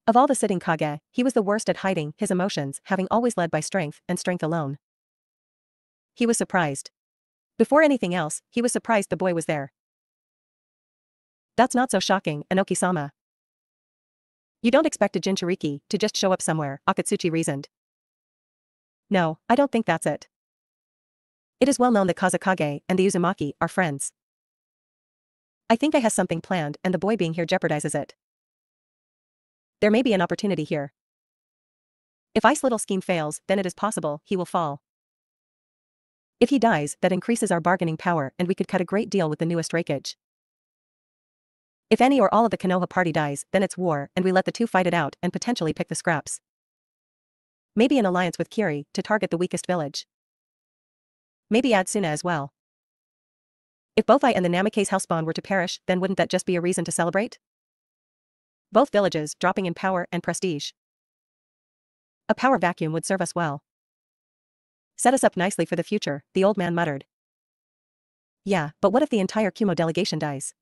[SPEAKER 1] Of all the sitting Kage, he was the worst at hiding his emotions, having always led by strength and strength alone. He was surprised. Before anything else, he was surprised the boy was there. That's not so shocking, Inoki-sama. You don't expect a Jinchuriki to just show up somewhere, Akatsuchi reasoned. No, I don't think that's it. It is well known that Kazekage and the Uzumaki are friends. I think I has something planned and the boy being here jeopardizes it. There may be an opportunity here. If Ice's little scheme fails, then it is possible he will fall. If he dies, that increases our bargaining power and we could cut a great deal with the newest rakeage. If any or all of the Konoha party dies, then it's war and we let the two fight it out and potentially pick the scraps. Maybe an alliance with Kiri to target the weakest village. Maybe add Suna as well. If both I and the Namikaze hellspawn were to perish, then wouldn't that just be a reason to celebrate? Both villages dropping in power and prestige. A power vacuum would serve us well. Set us up nicely for the future, the old man muttered. Yeah, but what if the entire Kumo delegation dies?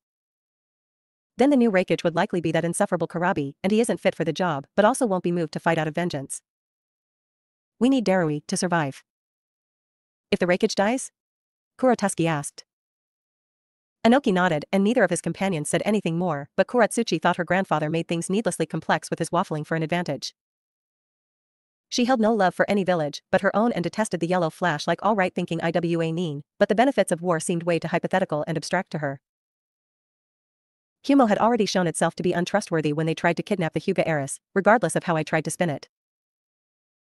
[SPEAKER 1] Then the new rakeage would likely be that insufferable Karabi, and he isn't fit for the job, but also won't be moved to fight out of vengeance. We need Darui to survive. If the rakeage dies? Kurotuski asked. Inoki nodded and neither of his companions said anything more, but Kuratsuchi thought her grandfather made things needlessly complex with his waffling for an advantage. She held no love for any village but her own and detested the yellow flash like all right-thinking Iwa Nin, but the benefits of war seemed way too hypothetical and abstract to her. Kumo had already shown itself to be untrustworthy when they tried to kidnap the Hyuga heiress, regardless of how I tried to spin it.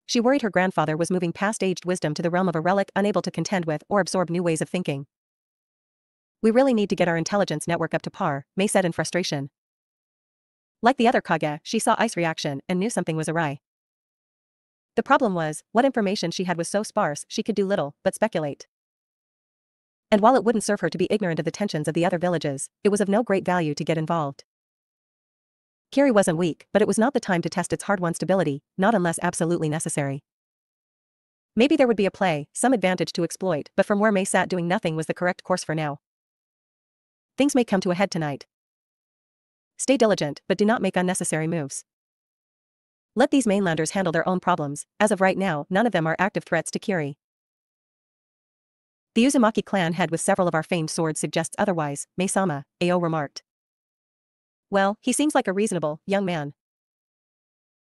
[SPEAKER 1] She worried her grandfather was moving past aged wisdom to the realm of a relic unable to contend with or absorb new ways of thinking. We really need to get our intelligence network up to par, Mei said in frustration. Like the other Kage, she saw Ice's reaction and knew something was awry. The problem was, what information she had was so sparse she could do little but speculate. And while it wouldn't serve her to be ignorant of the tensions of the other villages, it was of no great value to get involved. Kiri wasn't weak, but it was not the time to test its hard-won stability, not unless absolutely necessary. Maybe there would be a play, some advantage to exploit, but from where Mei sat doing nothing was the correct course for now. Things may come to a head tonight. Stay diligent, but do not make unnecessary moves. Let these mainlanders handle their own problems, as of right now, none of them are active threats to Kiri. The Uzumaki clan head with several of our famed swords suggests otherwise, Mei-sama, Ao remarked. Well, he seems like a reasonable, young man.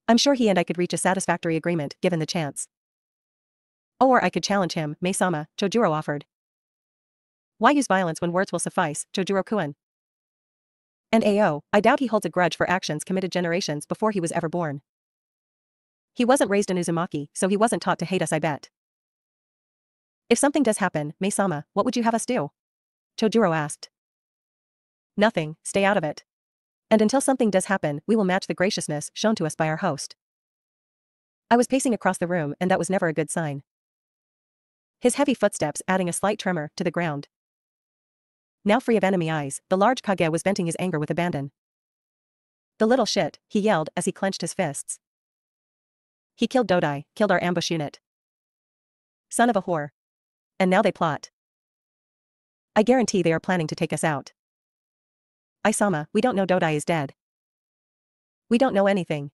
[SPEAKER 1] I'm sure he and I could reach a satisfactory agreement, given the chance. Or I could challenge him, Mei-sama, Chojuro offered. Why use violence when words will suffice, Chojuro-kun? And Ao, I doubt he holds a grudge for actions committed generations before he was ever born. He wasn't raised in Uzumaki, so he wasn't taught to hate us, I bet. If something does happen, Mei-sama, what would you have us do? Chojuro asked. Nothing, stay out of it. And until something does happen, we will match the graciousness shown to us by our host. I was pacing across the room and that was never a good sign. His heavy footsteps adding a slight tremor to the ground. Now free of enemy eyes, the large Kage was venting his anger with abandon. The little shit, he yelled as he clenched his fists. He killed Dodai, killed our ambush unit. Son of a whore. And now they plot. I guarantee they are planning to take us out. Isama, we don't know Dodai is dead. We don't know anything.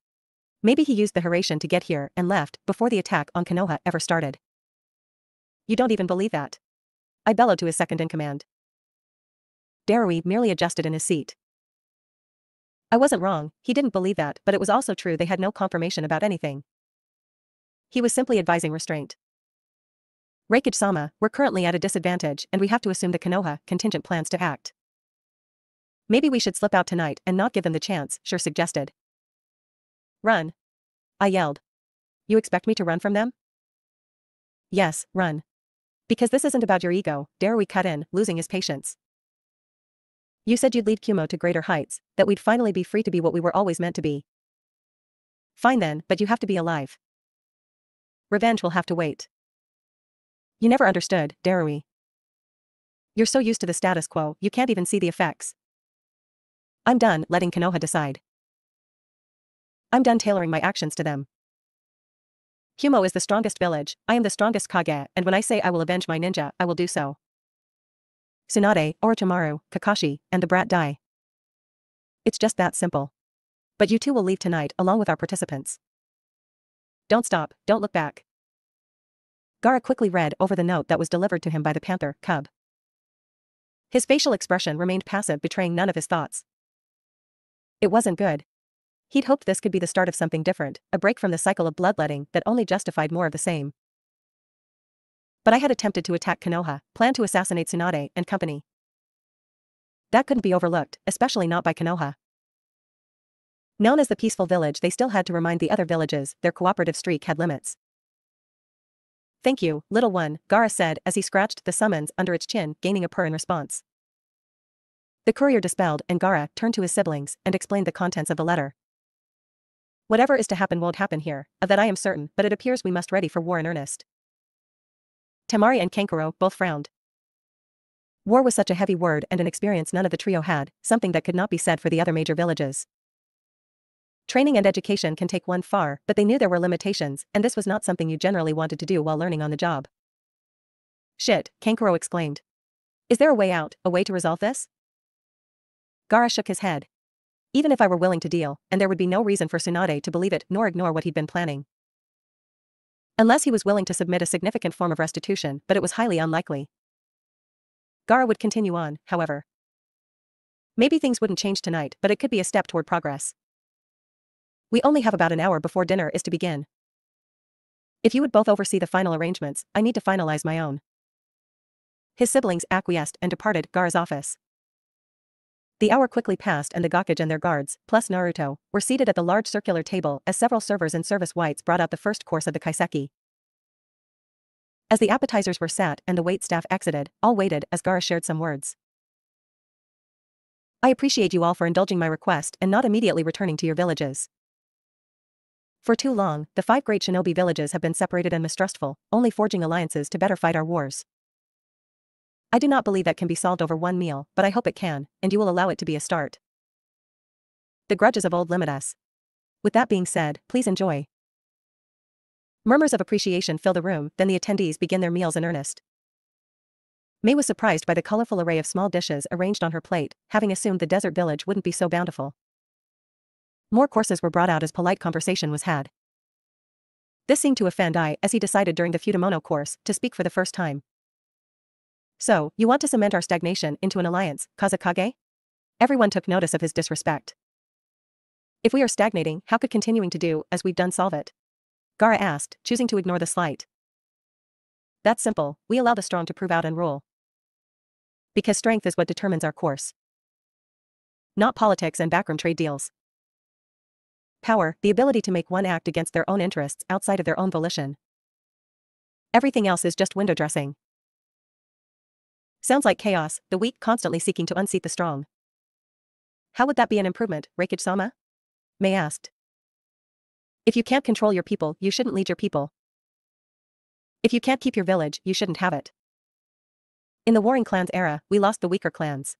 [SPEAKER 1] Maybe he used the Hiruzen to get here and left before the attack on Konoha ever started. You don't even believe that? I bellowed to his second-in-command. Darui merely adjusted in his seat. I wasn't wrong, he didn't believe that, but it was also true they had no confirmation about anything. He was simply advising restraint. Reikage-sama, we're currently at a disadvantage and we have to assume the Konoha contingent plans to act. Maybe we should slip out tonight and not give them the chance, Sure suggested. Run. I yelled. You expect me to run from them? Yes, run. Because this isn't about your ego, Darui cut in, losing his patience. You said you'd lead Kumo to greater heights, that we'd finally be free to be what we were always meant to be. Fine then, but you have to be alive. Revenge will have to wait. You never understood, Darui. You're so used to the status quo, you can't even see the effects. I'm done letting Konoha decide. I'm done tailoring my actions to them. Kumo is the strongest village, I am the strongest Kage, and when I say I will avenge my ninja, I will do so. Tsunade, Orochimaru, Kakashi, and the brat die. It's just that simple. But you two will leave tonight along with our participants. Don't stop, don't look back. Gaara quickly read over the note that was delivered to him by the panther, cub. His facial expression remained passive, betraying none of his thoughts. It wasn't good. He'd hoped this could be the start of something different, a break from the cycle of bloodletting that only justified more of the same. But I had attempted to attack Konoha, planned to assassinate Tsunade and company. That couldn't be overlooked, especially not by Konoha. Known as the peaceful village, they still had to remind the other villages their cooperative streak had limits. Thank you, little one, Gaara said as he scratched the summons under its chin, gaining a purr in response. The courier dispelled and Gaara turned to his siblings and explained the contents of the letter. Whatever is to happen won't happen here, of that I am certain, but it appears we must ready for war in earnest. Temari and Kankuro both frowned. War was such a heavy word and an experience none of the trio had, something that could not be said for the other major villages. Training and education can take one far, but they knew there were limitations, and this was not something you generally wanted to do while learning on the job. Shit, Kankuro exclaimed. Is there a way out, a way to resolve this? Gaara shook his head. Even if I were willing to deal, and there would be no reason for Tsunade to believe it nor ignore what he'd been planning. Unless he was willing to submit a significant form of restitution, but it was highly unlikely. Gaara would continue on, however. Maybe things wouldn't change tonight, but it could be a step toward progress. We only have about an hour before dinner is to begin. If you would both oversee the final arrangements, I need to finalize my own. His siblings acquiesced and departed Gaara's office. The hour quickly passed and the Gakage and their guards, plus Naruto, were seated at the large circular table as several servers in service whites brought out the first course of the kaiseki. As the appetizers were sat and the wait staff exited, all waited as Gaara shared some words. I appreciate you all for indulging my request and not immediately returning to your villages. For too long, the 5 great shinobi villages have been separated and mistrustful, only forging alliances to better fight our wars. I do not believe that can be solved over one meal, but I hope it can, and you will allow it to be a start. The grudges of old limit us. With that being said, please enjoy. Murmurs of appreciation fill the room, then the attendees begin their meals in earnest. Mei was surprised by the colorful array of small dishes arranged on her plate, having assumed the desert village wouldn't be so bountiful. More courses were brought out as polite conversation was had. This seemed to offend Ai as he decided during the Fudamono course to speak for the first time. So, you want to cement our stagnation into an alliance, Kazekage? Everyone took notice of his disrespect. If we are stagnating, how could continuing to do as we've done solve it? Gaara asked, choosing to ignore the slight. That's simple, we allow the strong to prove out and rule. Because strength is what determines our course. Not politics and backroom trade deals. Power, the ability to make one act against their own interests outside of their own volition. Everything else is just window dressing. Sounds like chaos, the weak constantly seeking to unseat the strong. How would that be an improvement, Reikage-sama? Mei asked. If you can't control your people, you shouldn't lead your people. If you can't keep your village, you shouldn't have it. In the warring clans era, we lost the weaker clans.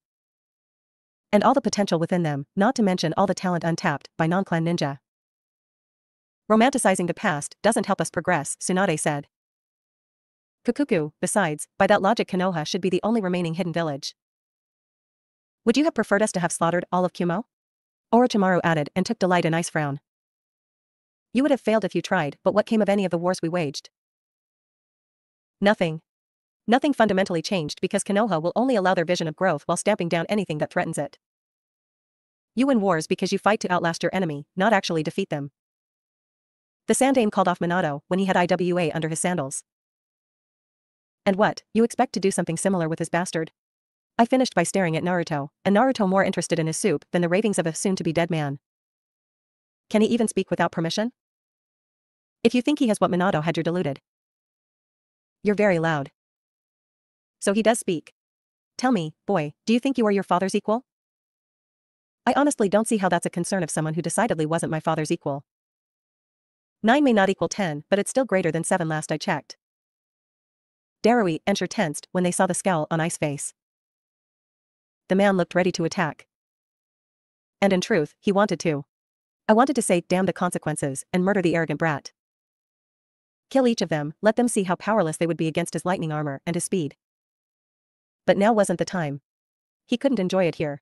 [SPEAKER 1] And all the potential within them, not to mention all the talent untapped by non-clan ninja. Romanticizing the past doesn't help us progress, Tsunade said. Kukuku, besides, by that logic Konoha should be the only remaining hidden village. Would you have preferred us to have slaughtered all of Kumo? Orochimaru added and took delight in Ice frown. You would have failed if you tried, but what came of any of the wars we waged? Nothing. Nothing fundamentally changed because Konoha will only allow their vision of growth while stamping down anything that threatens it. You win wars because you fight to outlast your enemy, not actually defeat them. The Sandaime called off Minato when he had IWA under his sandals. And what, you expect to do something similar with his bastard? I finished by staring at Naruto, and Naruto more interested in his soup than the ravings of a soon-to-be-dead man. Can he even speak without permission? If you think he has what Minato had, you're deluded. You're very loud. So he does speak. Tell me, boy, do you think you are your father's equal? I honestly don't see how that's a concern of someone who decidedly wasn't my father's equal. 9 may not equal 10, but it's still greater than 7 last I checked. Darui and Shur tensed when they saw the scowl on Ice's face. The man looked ready to attack. And in truth, he wanted to. I wanted to say damn the consequences and murder the arrogant brat. Kill each of them, let them see how powerless they would be against his lightning armor and his speed. But now wasn't the time. He couldn't enjoy it here.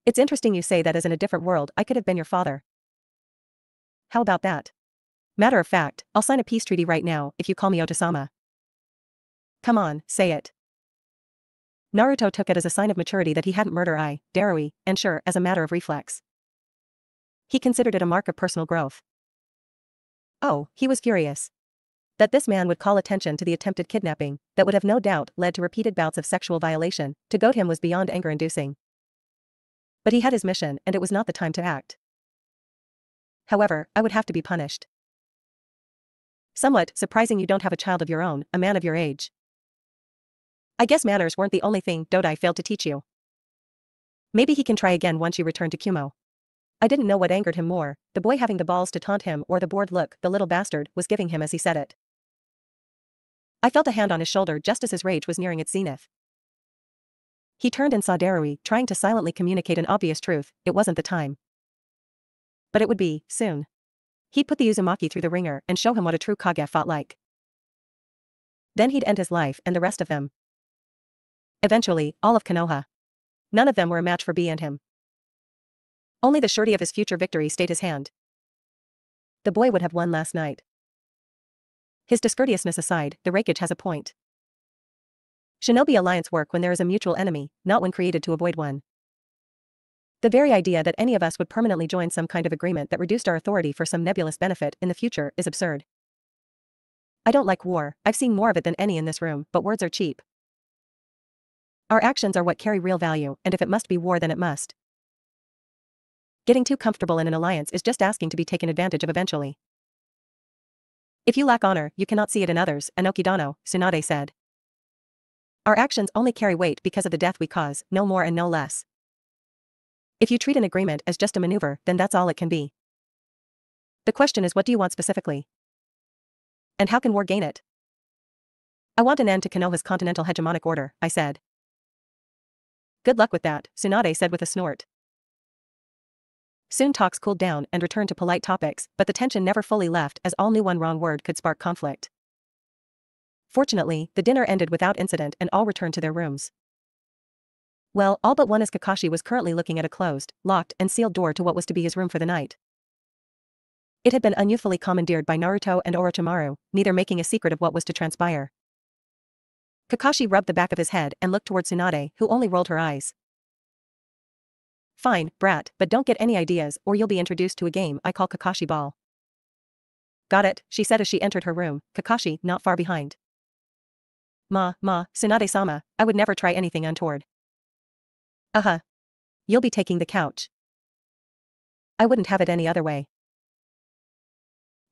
[SPEAKER 1] It's interesting you say that, as in a different world I could have been your father. How about that? Matter of fact, I'll sign a peace treaty right now if you call me Otosama. Come on, say it. Naruto took it as a sign of maturity that he hadn't murdered Darui, and Shur as a matter of reflex. He considered it a mark of personal growth. Oh, he was furious. That this man would call attention to the attempted kidnapping, that would have no doubt led to repeated bouts of sexual violation, to goad him was beyond anger-inducing. But he had his mission and it was not the time to act. However, I would have to be punished. Somewhat surprising you don't have a child of your own, a man of your age. I guess manners weren't the only thing Dodai failed to teach you. Maybe he can try again once you return to Kumo. I didn't know what angered him more, the boy having the balls to taunt him or the bored look the little bastard was giving him as he said it. I felt a hand on his shoulder just as his rage was nearing its zenith. He turned and saw Darui trying to silently communicate an obvious truth, it wasn't the time. But it would be, soon. He'd put the Uzumaki through the ringer and show him what a true Kage fought like. Then he'd end his life and the rest of them. Eventually, all of Konoha. None of them were a match for B and him. Only the surety of his future victory stayed his hand. The boy would have won last night. His discourteousness aside, the Reikage has a point. Shinobi alliance work when there is a mutual enemy, not when created to avoid one. The very idea that any of us would permanently join some kind of agreement that reduced our authority for some nebulous benefit in the future is absurd. I don't like war, I've seen more of it than any in this room, but words are cheap. Our actions are what carry real value, and if it must be war then it must. Getting too comfortable in an alliance is just asking to be taken advantage of eventually. If you lack honor, you cannot see it in others, Anokidano, Tsunade said. Our actions only carry weight because of the death we cause, no more and no less. If you treat an agreement as just a maneuver, then that's all it can be. The question is, what do you want specifically? And how can war gain it? I want an end to Konoha's continental hegemonic order, I said. Good luck with that, Tsunade said with a snort. Soon talks cooled down and returned to polite topics, but the tension never fully left as all knew one wrong word could spark conflict. Fortunately, the dinner ended without incident and all returned to their rooms. Well, all but one, as Kakashi was currently looking at a closed, locked, and sealed door to what was to be his room for the night. It had been unyouthfully commandeered by Naruto and Orochimaru, neither making a secret of what was to transpire. Kakashi rubbed the back of his head and looked toward Tsunade, who only rolled her eyes. Fine, brat, but don't get any ideas or you'll be introduced to a game I call Kakashi Ball. Got it, she said as she entered her room, Kakashi not far behind. Tsunade-sama, I would never try anything untoward. You'll be taking the couch. I wouldn't have it any other way.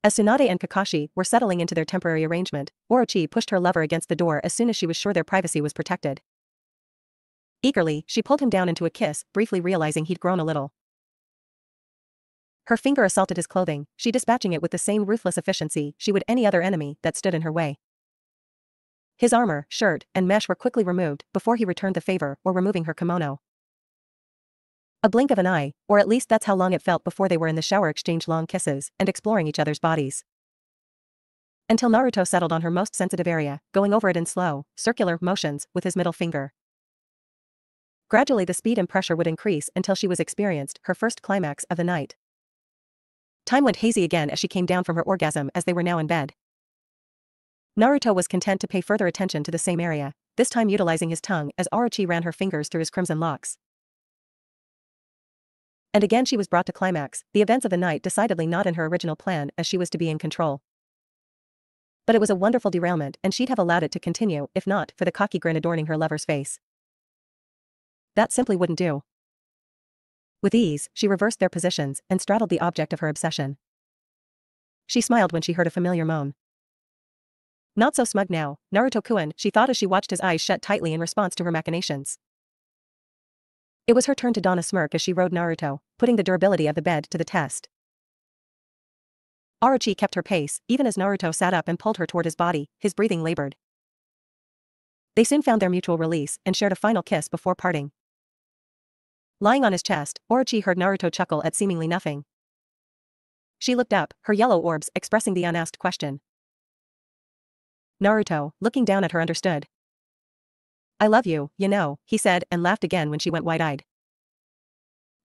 [SPEAKER 1] As Tsunade and Kakashi were settling into their temporary arrangement, Orochi pushed her lover against the door as soon as she was sure their privacy was protected. Eagerly, she pulled him down into a kiss, briefly realizing he'd grown a little. Her finger assaulted his clothing, she dispatching it with the same ruthless efficiency she would any other enemy that stood in her way. His armor, shirt, and mesh were quickly removed before he returned the favor or removing her kimono. A blink of an eye, or at least that's how long it felt before they were in the shower exchanged long kisses and exploring each other's bodies. Until Naruto settled on her most sensitive area, going over it in slow, circular motions with his middle finger. Gradually the speed and pressure would increase until she was experienced her first climax of the night. Time went hazy again as she came down from her orgasm as they were now in bed. Naruto was content to pay further attention to the same area, this time utilizing his tongue as Orochi ran her fingers through his crimson locks. And again she was brought to climax, the events of the night decidedly not in her original plan as she was to be in control. But it was a wonderful derailment and she'd have allowed it to continue if not for the cocky grin adorning her lover's face. That simply wouldn't do. With ease, she reversed their positions and straddled the object of her obsession. She smiled when she heard a familiar moan. Not so smug now, Naruto-kun, she thought as she watched his eyes shut tightly in response to her machinations. It was her turn to don a smirk as she rode Naruto, putting the durability of the bed to the test. Orochi kept her pace, even as Naruto sat up and pulled her toward his body, his breathing labored. They soon found their mutual release and shared a final kiss before parting. Lying on his chest, Orochi heard Naruto chuckle at seemingly nothing. She looked up, her yellow orbs expressing the unasked question. Naruto, looking down at her, understood. I love you, you know, he said and laughed again when she went wide-eyed.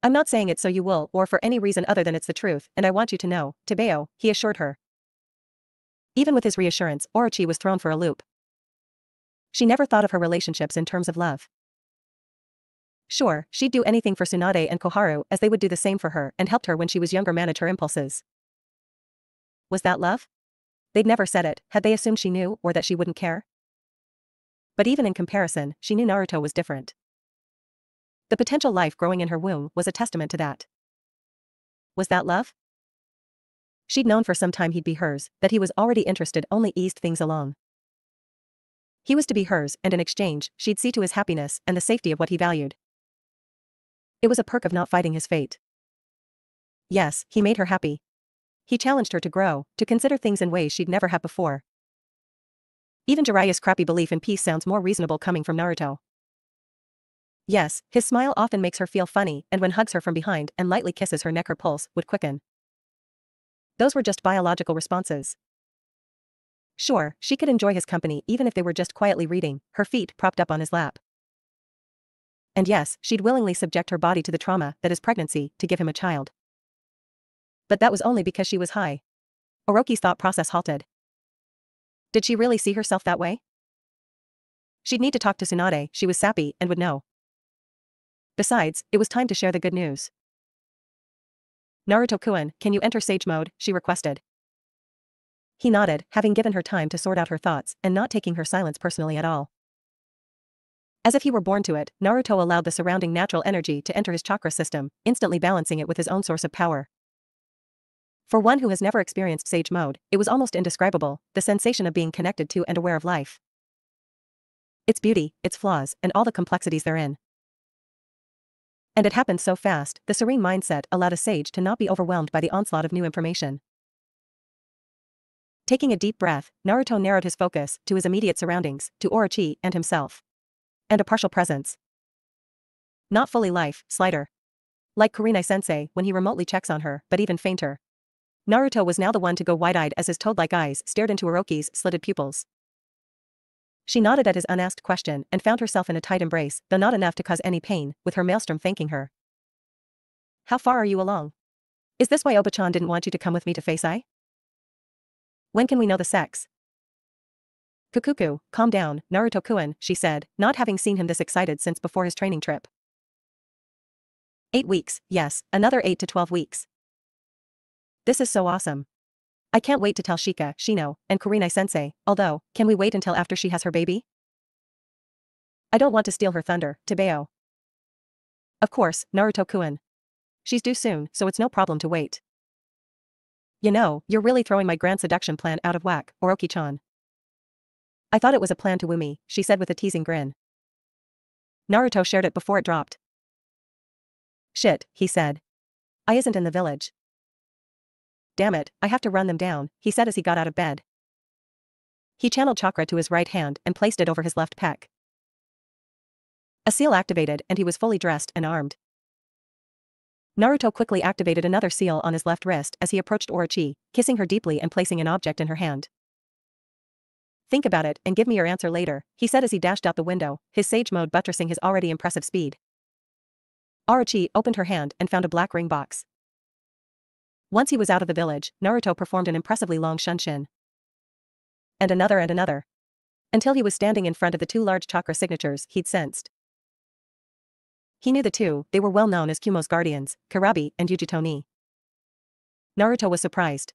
[SPEAKER 1] I'm not saying it so you will or for any reason other than it's the truth and I want you to know, Tebeo, he assured her. Even with his reassurance, Orochi was thrown for a loop. She never thought of her relationships in terms of love. Sure, she'd do anything for Tsunade and Koharu as they would do the same for her and helped her when she was younger manage her impulses. Was that love? They'd never said it, had they assumed she knew or that she wouldn't care? But even in comparison, she knew Naruto was different. The potential life growing in her womb was a testament to that. Was that love? She'd known for some time he'd be hers, that he was already interested only eased things along. He was to be hers and in exchange, she'd see to his happiness and the safety of what he valued. It was a perk of not fighting his fate. Yes, he made her happy. He challenged her to grow, to consider things in ways she'd never have before. Even Jiraiya's crappy belief in peace sounds more reasonable coming from Naruto. Yes, his smile often makes her feel funny and when hugs her from behind and lightly kisses her neck her pulse would quicken. Those were just biological responses. Sure, she could enjoy his company even if they were just quietly reading, her feet propped up on his lap. And yes, she'd willingly subject her body to the trauma that is pregnancy to give him a child. But that was only because she was high. Orochi's thought process halted. Did she really see herself that way? She'd need to talk to Tsunade, she was sappy and would know. Besides, it was time to share the good news. Naruto-kun, can you enter sage mode, she requested. He nodded, having given her time to sort out her thoughts and not taking her silence personally at all. As if he were born to it, Naruto allowed the surrounding natural energy to enter his chakra system, instantly balancing it with his own source of power. For one who has never experienced sage mode, it was almost indescribable, the sensation of being connected to and aware of life. Its beauty, its flaws, and all the complexities therein. And it happened so fast, the serene mindset allowed a sage to not be overwhelmed by the onslaught of new information. Taking a deep breath, Naruto narrowed his focus to his immediate surroundings, to Orochi and himself. And a partial presence. Not fully life, slighter. Like Kurenai-sensei when he remotely checks on her, but even fainter. Naruto was now the one to go wide-eyed as his toad-like eyes stared into Orochi's slitted pupils. She nodded at his unasked question and found herself in a tight embrace, though not enough to cause any pain, with her maelstrom thanking her. How far are you along? Is this why Oba-chan didn't want you to come with me to Face-Eye? When can we know the sex? Kukuku, calm down, Naruto-kun, she said, not having seen him this excited since before his training trip. 8 weeks, yes, another 8 to 12 weeks. This is so awesome. I can't wait to tell Shika, Shino, and Kurenai-sensei, although, can we wait until after she has her baby? I don't want to steal her thunder, Tebeo. Of course, Naruto-kun. She's due soon, so it's no problem to wait. You know, you're really throwing my grand seduction plan out of whack, Orochi-chan. I thought it was a plan to woo me, she said with a teasing grin. Naruto shared it before it dropped. Shit, he said. I isn't in the village. Damn it, I have to run them down, he said as he got out of bed. He channeled chakra to his right hand and placed it over his left pec. A seal activated and he was fully dressed and armed. Naruto quickly activated another seal on his left wrist as he approached Orochi, kissing her deeply and placing an object in her hand. Think about it and give me your answer later, he said as he dashed out the window, his sage mode buttressing his already impressive speed. Orochi opened her hand and found a black ring box. Once he was out of the village, Naruto performed an impressively long shunshin. And another. Until he was standing in front of the two large chakra signatures he'd sensed. He knew the two, they were well known as Kumo's guardians, Karabi and Yujito-ni. Naruto was surprised.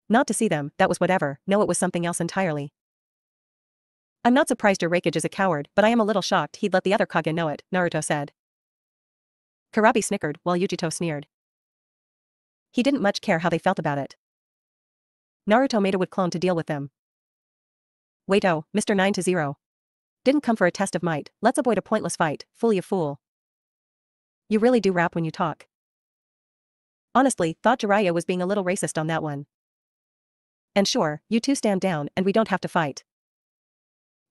[SPEAKER 1] Not to see them, that was whatever, no it was something else entirely. I'm not surprised your Raikage is a coward, but I am a little shocked he'd let the other Kage know it, Naruto said. Karabi snickered while Yujito sneered. He didn't much care how they felt about it. Naruto made a wood clone to deal with them. Wait oh, Mr. 9-0. Didn't come for a test of might, let's avoid a pointless fight, fool you fool. You really do rap when you talk. Honestly, thought Jiraiya was being a little racist on that one. And sure, you two stand down and we don't have to fight.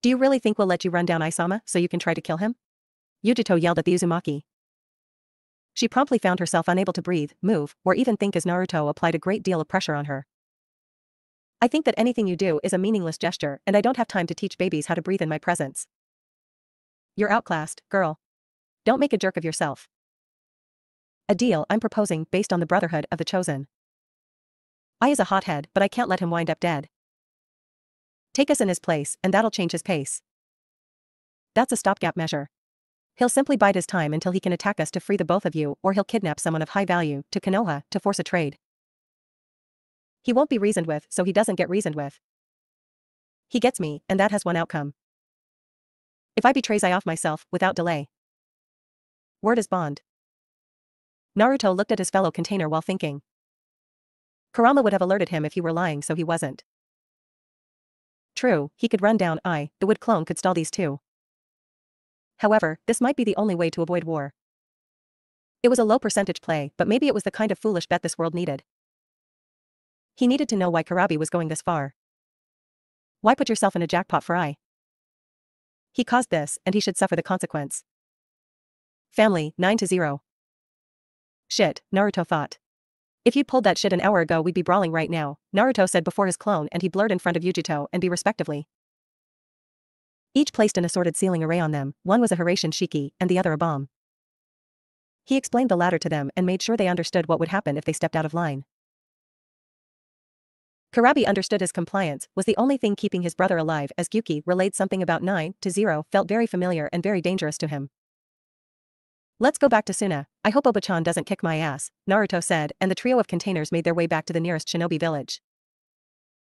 [SPEAKER 1] Do you really think we'll let you run down Isama so you can try to kill him? Yujito yelled at the Uzumaki. She promptly found herself unable to breathe, move, or even think as Naruto applied a great deal of pressure on her. I think that anything you do is a meaningless gesture and I don't have time to teach babies how to breathe in my presence. You're outclassed, girl. Don't make a jerk of yourself. A deal I'm proposing based on the Brotherhood of the Chosen. I is a hothead but I can't let him wind up dead. Take us in his place and that'll change his pace. That's a stopgap measure. He'll simply bide his time until he can attack us to free the both of you or he'll kidnap someone of high value to Konoha to force a trade. He won't be reasoned with so he doesn't get reasoned with. He gets me and that has one outcome. If I betray I off myself without delay. Word is bond. Naruto looked at his fellow container while thinking. Kurama would have alerted him if he were lying so he wasn't. True, he could run down the wood clone could stall these two. However, this might be the only way to avoid war. It was a low percentage play but maybe it was the kind of foolish bet this world needed. He needed to know why Karabi was going this far. Why put yourself in a jackpot for He caused this and he should suffer the consequence. Family, 9-0. Shit, Naruto thought. If you'd pulled that shit an hour ago we'd be brawling right now, Naruto said before his clone and he blurred in front of Yujito and B respectively. Each placed an assorted sealing array on them, one was a Hiraishin Shiki and the other a bomb. He explained the latter to them and made sure they understood what would happen if they stepped out of line. Karabi understood his compliance was the only thing keeping his brother alive as Gyuki relayed something about 9-0 felt very familiar and very dangerous to him. Let's go back to Suna, I hope Oba-chan doesn't kick my ass, Naruto said and the trio of containers made their way back to the nearest shinobi village.